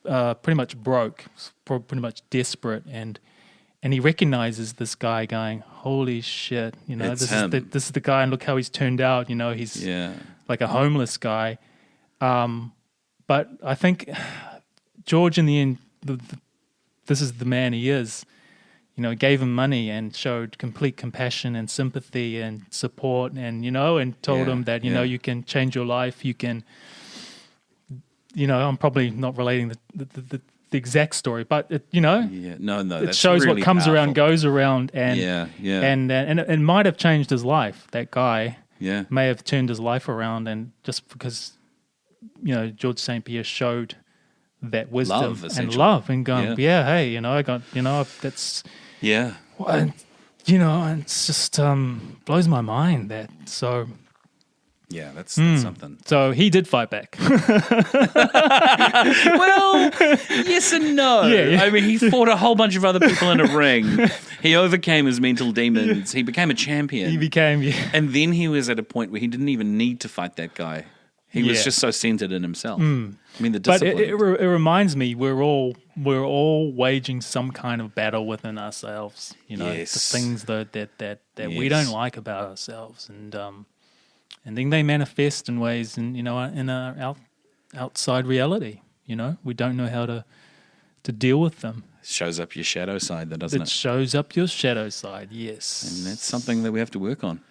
pretty much broke, pretty much desperate, and he recognizes this guy, going, "Holy shit! It's this is the guy, and look how he's turned out. He's like a homeless guy." But I think George, in the end, this is the man he is. Gave him money and showed complete compassion and sympathy and support, and and told him that you can change your life. You can. I'm probably not relating the exact story, but it it shows really what comes powerful. Around goes around, and and it might have changed his life. That guy may have turned his life around, and just because George St Pierre showed that wisdom and love, and going, hey, I got that's and it's just blows my mind that so. Yeah, that's something. So he did fight back. Well, yes and no. Yeah. I mean, he fought a whole bunch of other people in a ring. He overcame his mental demons. He became a champion. And then he was at a point where he didn't even need to fight that guy. He was just so centered in himself. I mean, the discipline. But it reminds me, we're all waging some kind of battle within ourselves. The things that we don't like about ourselves, and then they manifest in ways in our outside reality. We don't know how to deal with them. It shows up your shadow side, doesn't it? It shows up your shadow side, yes. And that's something that we have to work on.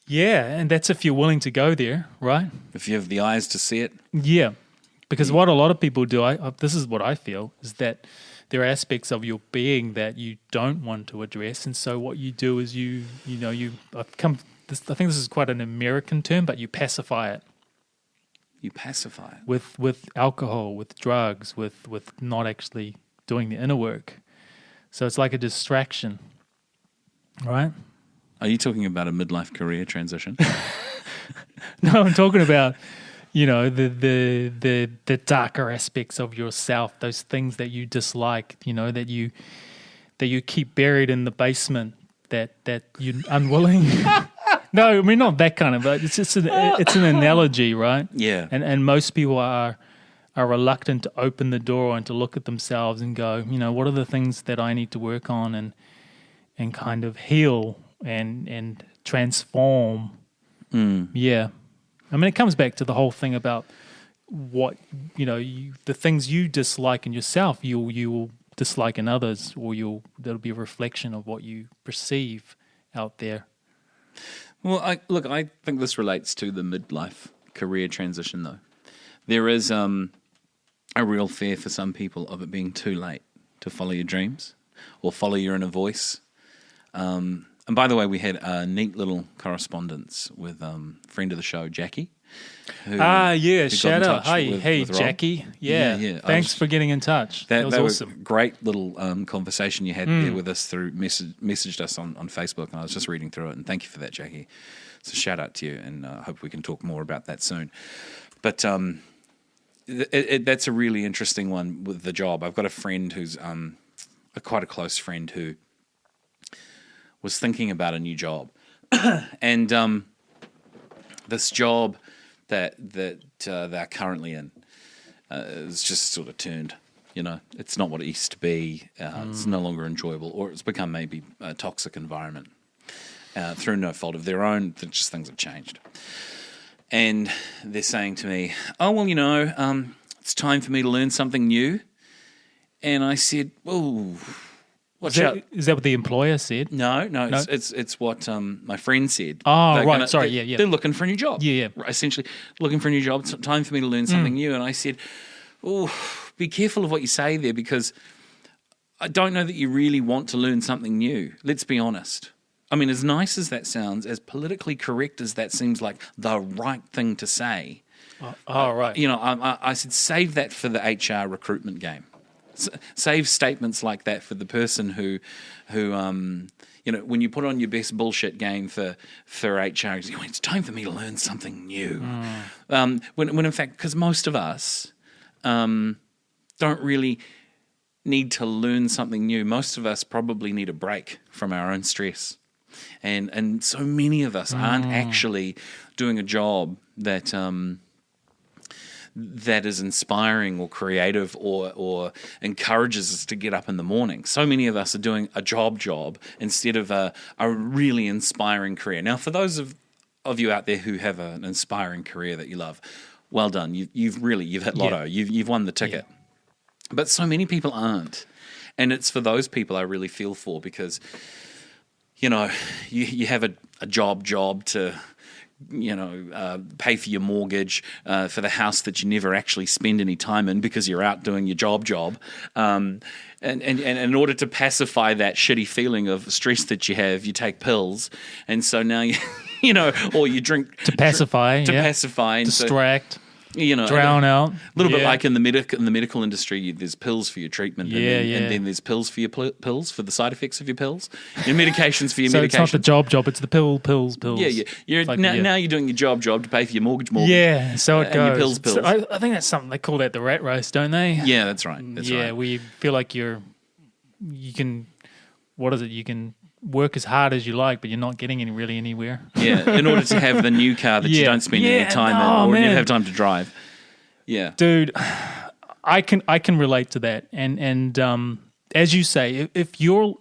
Yeah, and that's if you're willing to go there, right? If you have the eyes to see it. Yeah, because what a lot of people do, this is what I feel, is that there are aspects of your being that you don't want to address, and so what you do is I think this is quite an American term, but you pacify it. You pacify it with alcohol, with drugs, with not actually doing the inner work. So it's like a distraction, right? Are you talking about a midlife career transition? No, I'm talking about the darker aspects of yourself, those things that you dislike, that you keep buried in the basement, that you're unwilling. No, I mean not that kind of. But it's just it's an analogy, right? Yeah. And most people are reluctant to open the door and to look at themselves and go, what are the things that I need to work on and kind of heal and transform. Yeah. I mean, it comes back to the whole thing about what the things you dislike in yourself, you will dislike in others, or that'll be a reflection of what you perceive out there. Well, I think this relates to the midlife career transition, though. There is a real fear for some people of it being too late to follow your dreams or follow your inner voice. And by the way, we had a neat little correspondence with a friend of the show, Jaqui, who Yeah, got in shout out. touch Hey, with Rob. Jaqui. Yeah. I Thanks was- for getting in touch. That was awesome. was a great little conversation you had there with us through messaged us on Facebook, and I was just reading through it, and thank you for that, Jaqui. So shout out to you, and I hope we can talk more about that soon. But that's a really interesting one with the job. I've got a friend who's quite a close friend who was thinking about a new job, and this job that they're currently in is just sort of turned. It's not what it used to be. It's no longer enjoyable, or it's become maybe a toxic environment through no fault of their own. Just things have changed. And they're saying to me, "Oh, well, it's time for me to learn something new." And I said, "Oh, watch out." Is that what the employer said? No. It's what my friend said. Oh, They're right. Sorry, yeah. They're looking for a new job. Yeah. Essentially, looking for a new job. It's time for me to learn something new. And I said, "Oh, be careful of what you say there, because I don't know that you really want to learn something new. Let's be honest. I mean, as nice as that sounds, as politically correct as that seems like the right thing to say." Right. I said, save that for the HR recruitment game. Save statements like that for the person who when you put on your best bullshit game for HR, it's time for me to learn something new. When in fact, because most of us don't really need to learn something new. Most of us probably need a break from our own stress. And so many of us aren't actually doing a job that is inspiring or creative or encourages us to get up in the morning. So many of us are doing a job instead of a really inspiring career. Now, for those of you out there who have an inspiring career that you love, well done. You've hit lotto. You've won the ticket. Yeah. But so many people aren't. And it's for those people I really feel for, because you have a job to pay for your mortgage, for the house that you never actually spend any time in because you're out doing your job. And in order to pacify that shitty feeling of stress that you have, you take pills. And so now or you drink to pacify, pacify, and distract. So, drown out. A little bit like in the medical industry, there's pills for your treatment, and then there's pills for your pills for the side effects of your pills, and medications for your so medication. It's not the job, it's the pills. Yeah. Now you're doing your job to pay for your mortgage. Yeah, so it goes. And your pills. So I think that's something they call that the rat race, don't they? Yeah, that's right. Where you feel like you can work as hard as you like, but you're not getting anywhere. Yeah, in order to have the new car that you don't spend any time in, or you have time to drive. Yeah, dude, I can relate to that. And as you say, if you're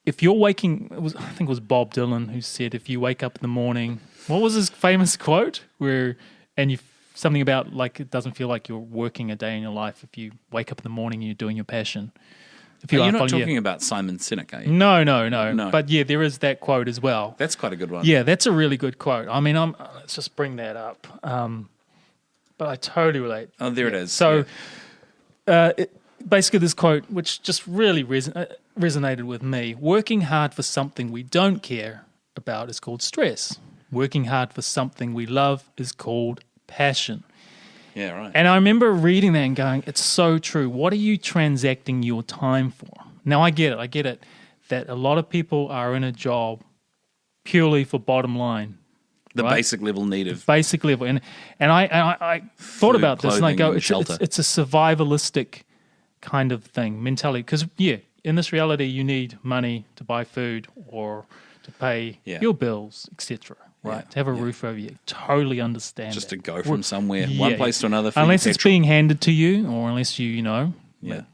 waking, I think it was Bob Dylan who said, if you wake up in the morning, what was his famous quote? Something about like it doesn't feel like you're working a day in your life if you wake up in the morning and you're doing your passion. You're not talking about Simon Sinek, are you? No. But yeah, there is that quote as well. That's quite a good one. Yeah, that's a really good quote. I mean, let's just bring that up. But I totally relate. Oh, there it is. So basically this quote, which just really resonated with me, working hard for something we don't care about is called stress. Working hard for something we love is called passion. Yeah, right. And I remember reading that and going, it's so true. What are you transacting your time for? Now, I get it, that a lot of people are in a job purely for bottom line. The right? basic level need of... Basic level. And I thought about this and I go, it's a survivalistic kind of thing, mentality. Because, in this reality, you need money to buy food or to pay your bills, etc. Right, to have a roof over you. Totally understand. Just to go from somewhere, one place to another. Unless it's being handed to you, or unless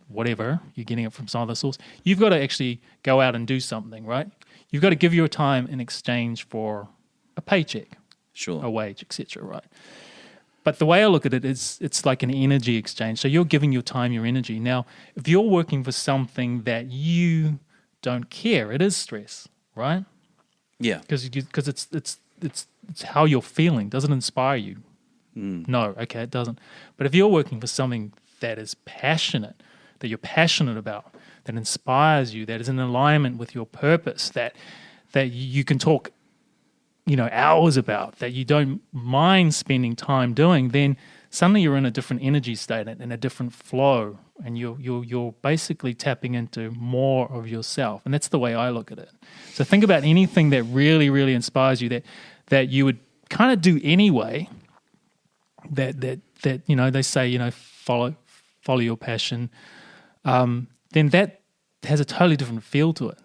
whatever, you're getting it from some other source. You've got to actually go out and do something, right? You've got to give your time in exchange for a paycheck, a wage, etc. Right? But the way I look at it is, it's like an energy exchange. So you're giving your time, your energy. Now, if you're working for something that you don't care, it is stress, right? Yeah, because it's how you're feeling. Does it inspire you? No, okay, it doesn't. But if you're working for something that is passionate, that you're passionate about, that inspires you, that is in alignment with your purpose, that you can talk hours about, that you don't mind spending time doing, then suddenly you're in a different energy state and a different flow, and you're basically tapping into more of yourself. And that's the way I look at it. So think about anything that really, really inspires you, that you would kind of do anyway. That they say, follow your passion. Then that has a totally different feel to it,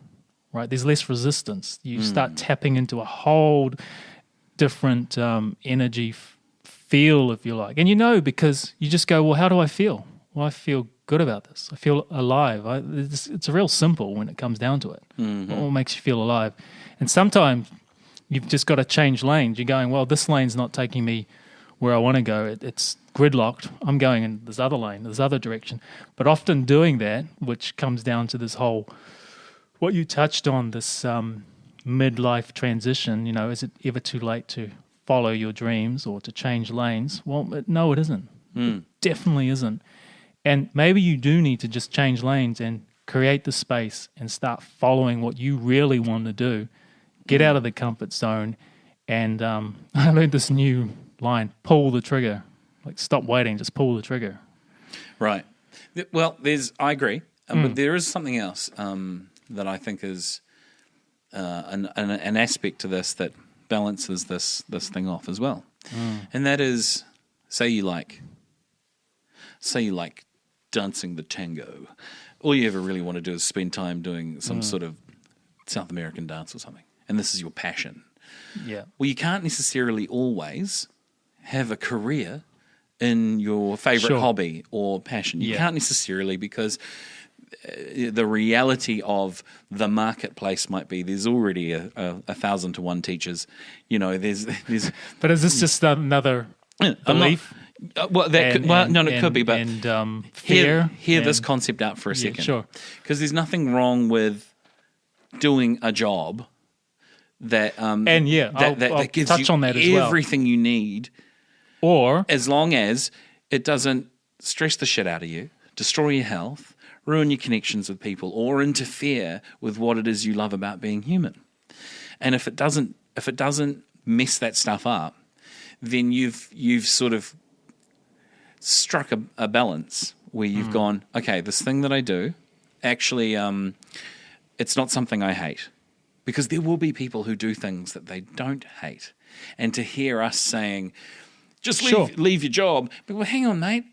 right? There's less resistance. You start tapping into a whole different energy feel, if you like. And because you just go, well, how do I feel? Well, I feel good about this. I feel alive. It's real simple when it comes down to it. Mm-hmm. What makes you feel alive? And sometimes you've just got to change lanes. You're going, well, this lane's not taking me where I want to go. It's gridlocked. I'm going in this other lane, this other direction. But often doing that, which comes down to this whole, what you touched on, this midlife transition, is it ever too late to follow your dreams or to change lanes? Well, no, it isn't. It definitely isn't. And maybe you do need to just change lanes and create the space and start following what you really want to do. Get out of the comfort zone. And I learned this new line, pull the trigger. Like, stop waiting, just pull the trigger. Right. Well, I agree. But there is something else that I think is an aspect to this that balances this thing off as well. And that is, say you like dancing the tango. All you ever really want to do is spend time doing some sort of South American dance or something. And this is your passion. Yeah. Well, you can't necessarily always have a career in your favorite hobby or passion. You can't necessarily, because the reality of the marketplace might be there's already a 1,000 to 1 teachers. There's. But is this just another belief? It could be. But fear. Hear this concept out for a second. Sure. Because there's nothing wrong with doing a job that that gives touch you on that as well. Everything you need. Or as long as it doesn't stress the shit out of you, destroy your health, ruin your connections with people, or interfere with what it is you love about being human. And if it doesn't mess that stuff up, then you've sort of struck a balance where you've gone, okay, this thing that I do, actually, it's not something I hate. Because there will be people who do things that they don't hate. And to hear us saying, just leave your job. But well, hang on, mate.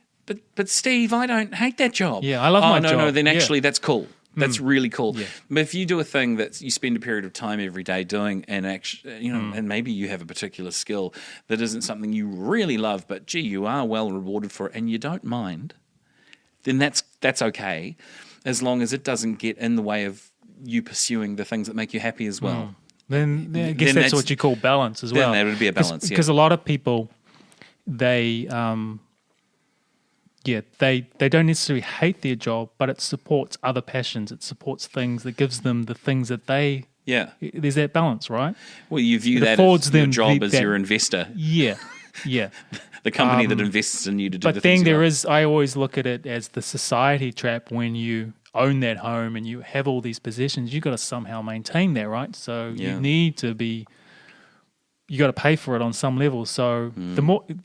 But Steve, I don't hate that job. Yeah, I love my job. No, then actually that's cool. That's really cool. Yeah. But if you do a thing that you spend a period of time every day doing, and actually, and maybe you have a particular skill that isn't something you really love, but gee, you are well rewarded for it, and you don't mind, then that's okay, as long as it doesn't get in the way of you pursuing the things that make you happy as well. Then I guess that's what you call balance as well. Then that would be a balance, because a lot of people, they don't necessarily hate their job, but it supports other passions. It supports things that gives them the things that they. Yeah. There's that balance, right? Well, you view that as your job as your investor. Yeah. The company that invests in you to do the things. But then there is, I always look at it as the society trap. When you own that home and you have all these possessions, you've got to somehow maintain that, right? So you need to be. You got to pay for it on some level. So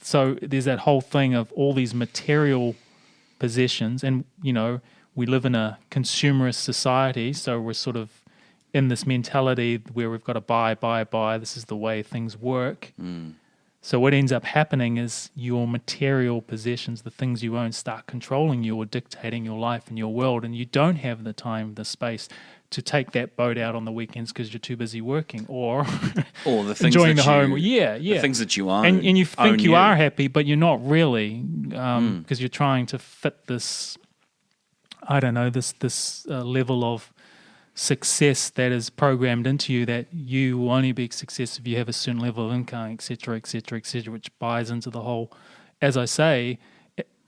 so there's that whole thing of all these material possessions, and we live in a consumerist society, so we're sort of in this mentality where we've got to buy. This is the way things work. So what ends up happening is your material possessions, the things you own, start controlling you or dictating your life and your world, and you don't have the time, the space to take that boat out on the weekends because you're too busy working or the things enjoying that the home. The things that you own. And you think you are happy, but you're not really, because you're trying to fit this, I don't know, this level of success that is programmed into you, that you will only be success if you have a certain level of income, et cetera, which buys into the whole, as I say,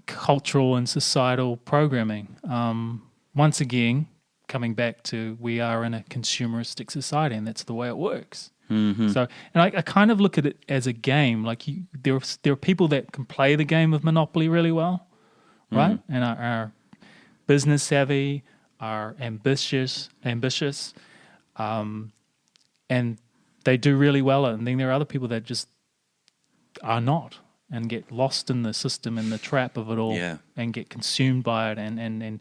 cultural and societal programming. Once again, coming back to, we are in a consumeristic society, and that's the way it works. So, and I kind of look at it as a game. Like there are people that can play the game of Monopoly really well, right? And are business savvy, are ambitious, and they do really well at it. And then there are other people that just are not and get lost in the system and the trap of it all and get consumed by it and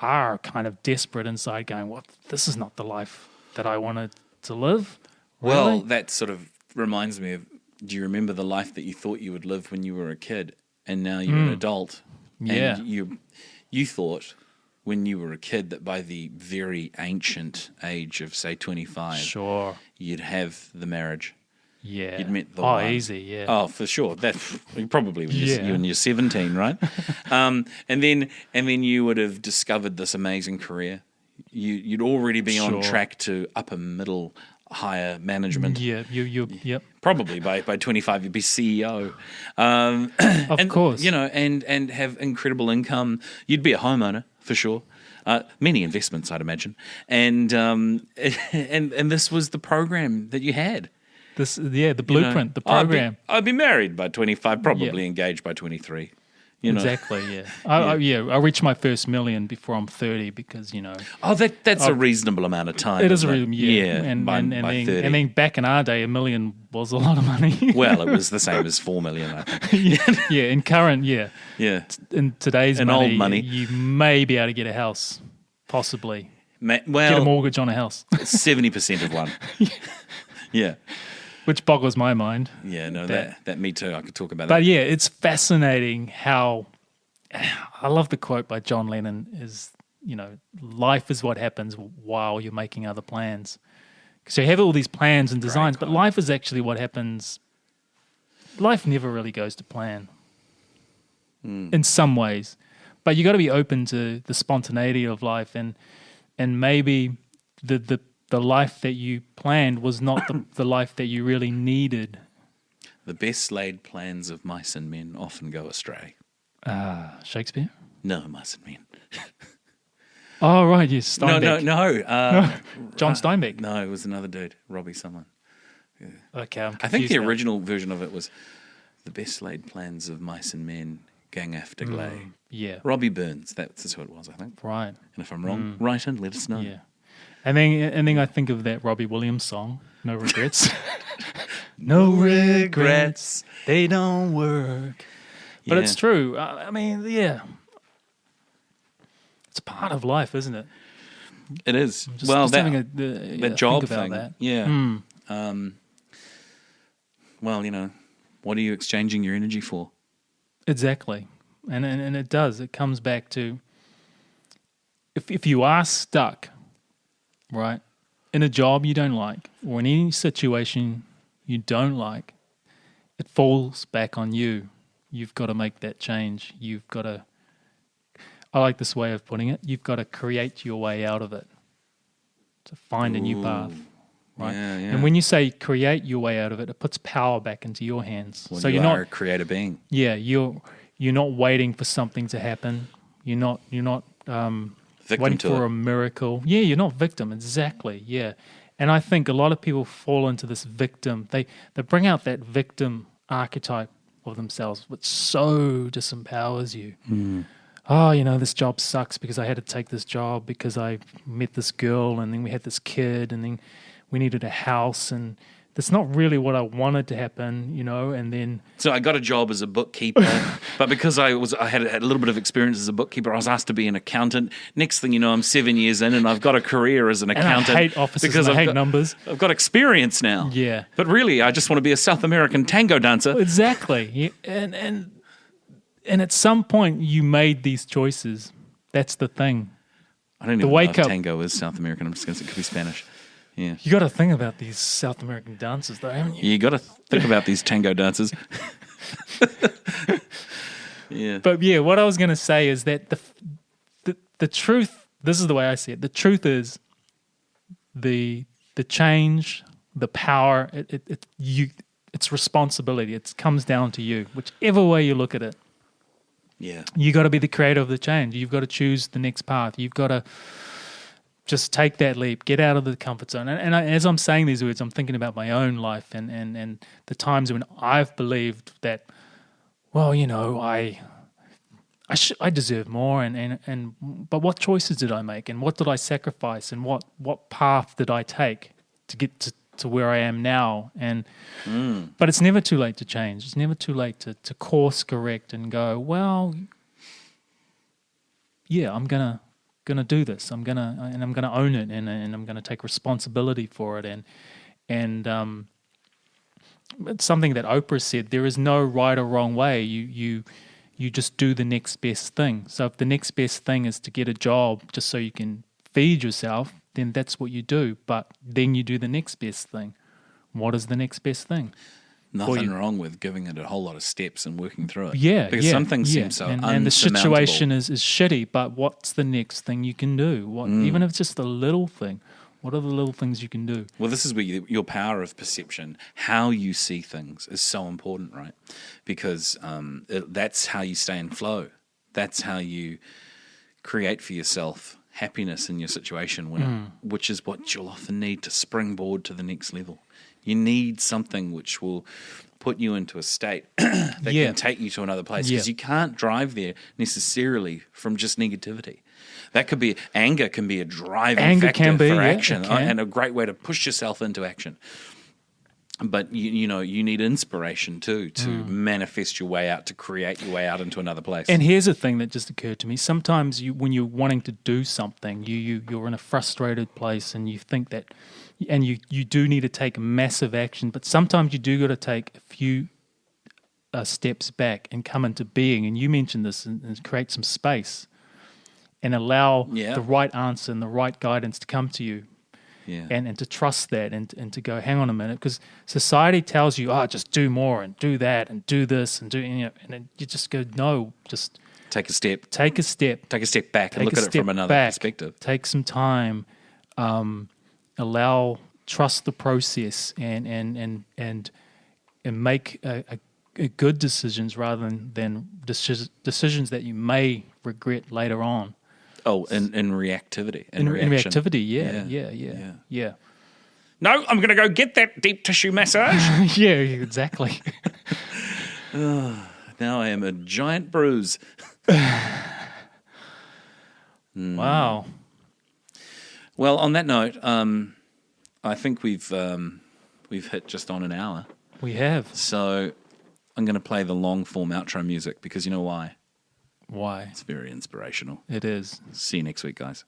are kind of desperate inside going, what, this is not the life that I wanted to live. Really? Well, that sort of reminds me of, do you remember the life that you thought you would live when you were a kid and now you're an adult? Yeah. And you thought when you were a kid that by the very ancient age of, say, 25, Sure. you'd have the marriage. Yeah. You'd met the one. Easy, yeah. Oh, for sure. That probably when you when you're 17, right? and then you would have discovered this amazing career. You'd already be on track to upper middle, higher management. Yeah, yep. Probably by 25 you'd be CEO. Of course. You know, and have incredible income. You'd be a homeowner for sure. Many investments, I'd imagine. And this was the program that you had. The blueprint, the program. I'd be married by 25, probably engaged by 23. You know? Exactly, yeah. I reached my first million before I'm 30 because, you know. Oh, that's a reasonable amount of time. It is a reasonable, and then back in our day, $1 million was a lot of money. Well, it was the same as $4 million, I think. In current, Yeah. In today's old money, you may be able to get a house, possibly. Well, get a mortgage on a house. 70% of one. Yeah. Which boggles my mind. Yeah, no, that me too. I could talk about that. But yeah, it's fascinating how I love the quote by John Lennon is, you know, life is what happens while you're making other plans. So you have all these plans and designs, but life is actually what happens. Life never really goes to plan in some ways, but you got to be open to the spontaneity of life and maybe the life that you planned was not the life that you really needed. The best laid plans of mice and men often go astray. Shakespeare? No, mice and men. Oh, right, yes, Steinbeck. No. John Steinbeck? No, it was another dude, Robbie someone. Yeah. Okay, I'm I think the now. original version of it was the best laid plans of mice and men gang after glay. Yeah. Robbie Burns, that's who it was, I think. Right. And if I'm wrong, write in, let us know. Yeah. And then I think of that Robbie Williams song, No Regrets. No regrets, they don't work. But it's true. I mean, yeah. It's part of life, isn't it? It is. That job thing. That. Yeah. Well, you know, what are you exchanging your energy for? Exactly. And it does. It comes back to if you are stuck, right, in a job you don't like or in any situation you don't like, it falls back on you. You've got to make that change. You've got to, I like this way of putting it, you've got to create your way out of it to find a new path. Right? Yeah. And when you say create your way out of it, it puts power back into your hands. Well, so you're not a creative being. Yeah, you're not waiting for something to happen. You're not waiting for a miracle. Yeah, you're not victim. Exactly. Yeah, and I think a lot of people fall into this victim. They bring out that victim archetype of themselves, which so disempowers you. Oh, you know, this job sucks because I had to take this job because I met this girl and then we had this kid and then we needed a house and that's not really what I wanted to happen, you know, and then... So I got a job as a bookkeeper, but because I had a little bit of experience as a bookkeeper, I was asked to be an accountant. Next thing you know, I'm 7 years in and I've got a career as an accountant. And I hate offices because I hate numbers. I've got experience now. Yeah. But really, I just want to be a South American tango dancer. Exactly. And at some point, you made these choices. That's the thing. I don't even know if tango is South American. I'm just going to say it could be Spanish. Yeah. You got to think about these South American dancers, though, haven't you? You got to think about these tango dancers. Yeah. But yeah, what I was going to say is that the truth. This is the way I see it. The truth is the change, the power. It's responsibility. It comes down to you, whichever way you look at it. Yeah. You got to be the creator of the change. You've got to choose the next path. You've got to just take that leap, get out of the comfort zone. And as I'm saying these words, I'm thinking about my own life and the times when I've believed that, well, you know, I I deserve more, but what choices did I make, and what did I sacrifice, and what path did I take to get to where I am now? And but it's never too late to change. It's never too late to course correct and go, well, yeah, I'm gonna do this. I'm gonna own it, and I'm gonna take responsibility for it. And it's something that Oprah said: there is no right or wrong way. You just do the next best thing. So if the next best thing is to get a job just so you can feed yourself, then that's what you do. But then you do the next best thing. What is the next best thing? Nothing wrong with giving it a whole lot of steps and working through it. Yeah, because some things seem so unsurmountable. And the situation is shitty, but what's the next thing you can do? Even if it's just a little thing, what are the little things you can do? Well, this is where your power of perception, how you see things, is so important, right? Because that's how you stay in flow. That's how you create for yourself happiness in your situation, which is what you'll often need to springboard to the next level. You need something which will put you into a state that can take you to another place, because you can't drive there necessarily from just negativity. That could be anger, can be a driving factor for action, and a great way to push yourself into action. But you need inspiration too to manifest your way out, to create your way out into another place. And here's a thing that just occurred to me: sometimes when you're wanting to do something, you're in a frustrated place, and you think that, and you do need to take massive action. But sometimes you do got to take a few steps back and come into being. And you mentioned this, and create some space. And allow the right answer and the right guidance to come to you, and to trust that, and to go, hang on a minute, because society tells you, just do more and do that and do this and do, and then you just go, no, just take a step back, and look at it from another perspective. Take some time, trust the process, and make a good decisions rather than decisions that you may regret later on. Oh, in reactivity. In reactivity, yeah. No, I'm going to go get that deep tissue massage. Yeah, exactly. Now I am a giant bruise. Wow. Well, on that note, I think we've hit just on an hour. We have. So I'm going to play the long form outro music, because you know why? Why? It's very inspirational. It is. See you next week, guys.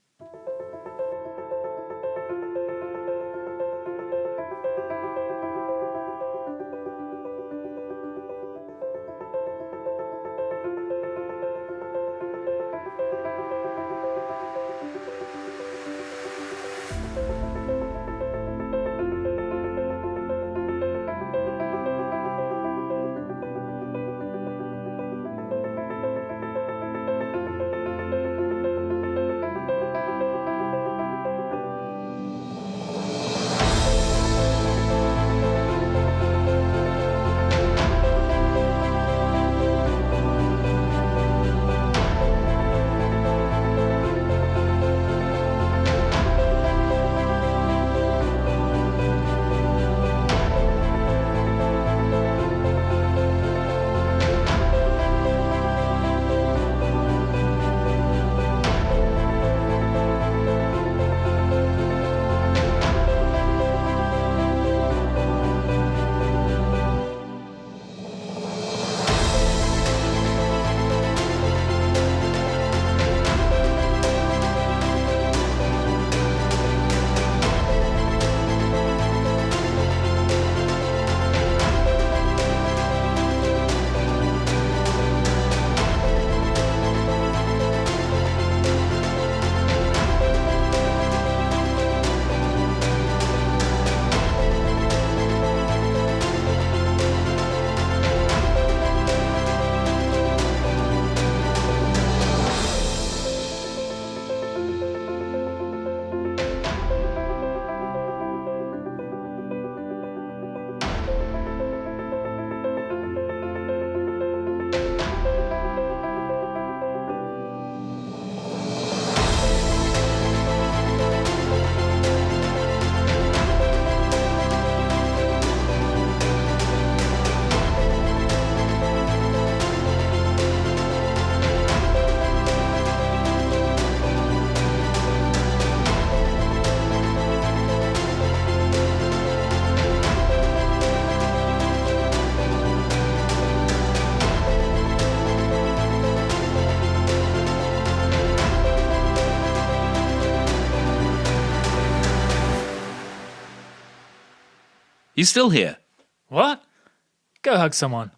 You're still here. What? Go hug someone.